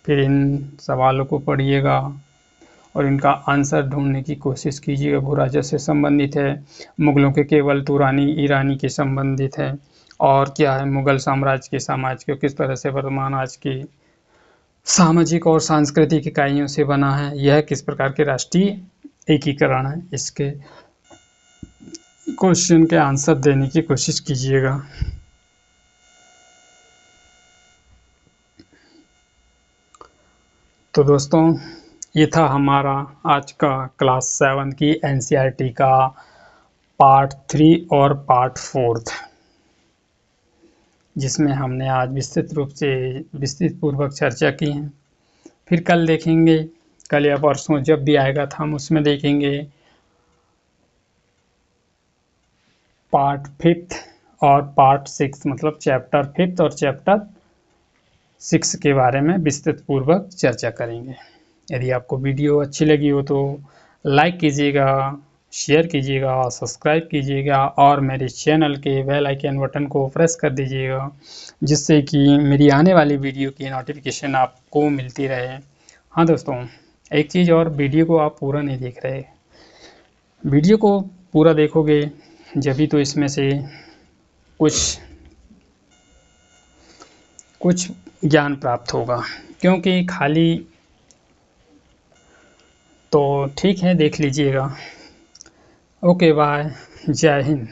फिर इन सवालों को पढ़िएगा और इनका आंसर ढूंढने की कोशिश कीजिएगा। भू राजस्व से संबंधित है, मुगलों के केवल तुरानी ईरानी के संबंधित है, और क्या है, मुगल साम्राज्य के समाज को किस तरह से वर्तमान आज की सामाजिक और सांस्कृतिक इकाइयों से बना है, यह किस प्रकार के राष्ट्रीय एकीकरण है, इसके क्वेश्चन के आंसर देने की कोशिश कीजिएगा। तो दोस्तों, ये था हमारा आज का क्लास 7 की एनसीईआरटी का पार्ट 3 और पार्ट 4, जिसमें हमने आज विस्तृत पूर्वक चर्चा की है। फिर कल देखेंगे, कल या परसों जब भी आएगा था हम उसमें देखेंगे पार्ट 5 और पार्ट 6, मतलब चैप्टर 5 और चैप्टर 6 के बारे में विस्तृत पूर्वक चर्चा करेंगे। यदि आपको वीडियो अच्छी लगी हो तो लाइक कीजिएगा, शेयर कीजिएगा, सब्सक्राइब कीजिएगा और मेरे चैनल के बेल आइकन बटन को प्रेस कर दीजिएगा, जिससे कि मेरी आने वाली वीडियो की नोटिफिकेशन आपको मिलती रहे। हाँ दोस्तों, एक चीज़ और, वीडियो को आप पूरा नहीं देख रहे। वीडियो को पूरा देखोगे जभी तो इसमें से कुछ ज्ञान प्राप्त होगा, क्योंकि खाली तो ठीक है, देख लीजिएगा। ओके बाय, जय हिंद।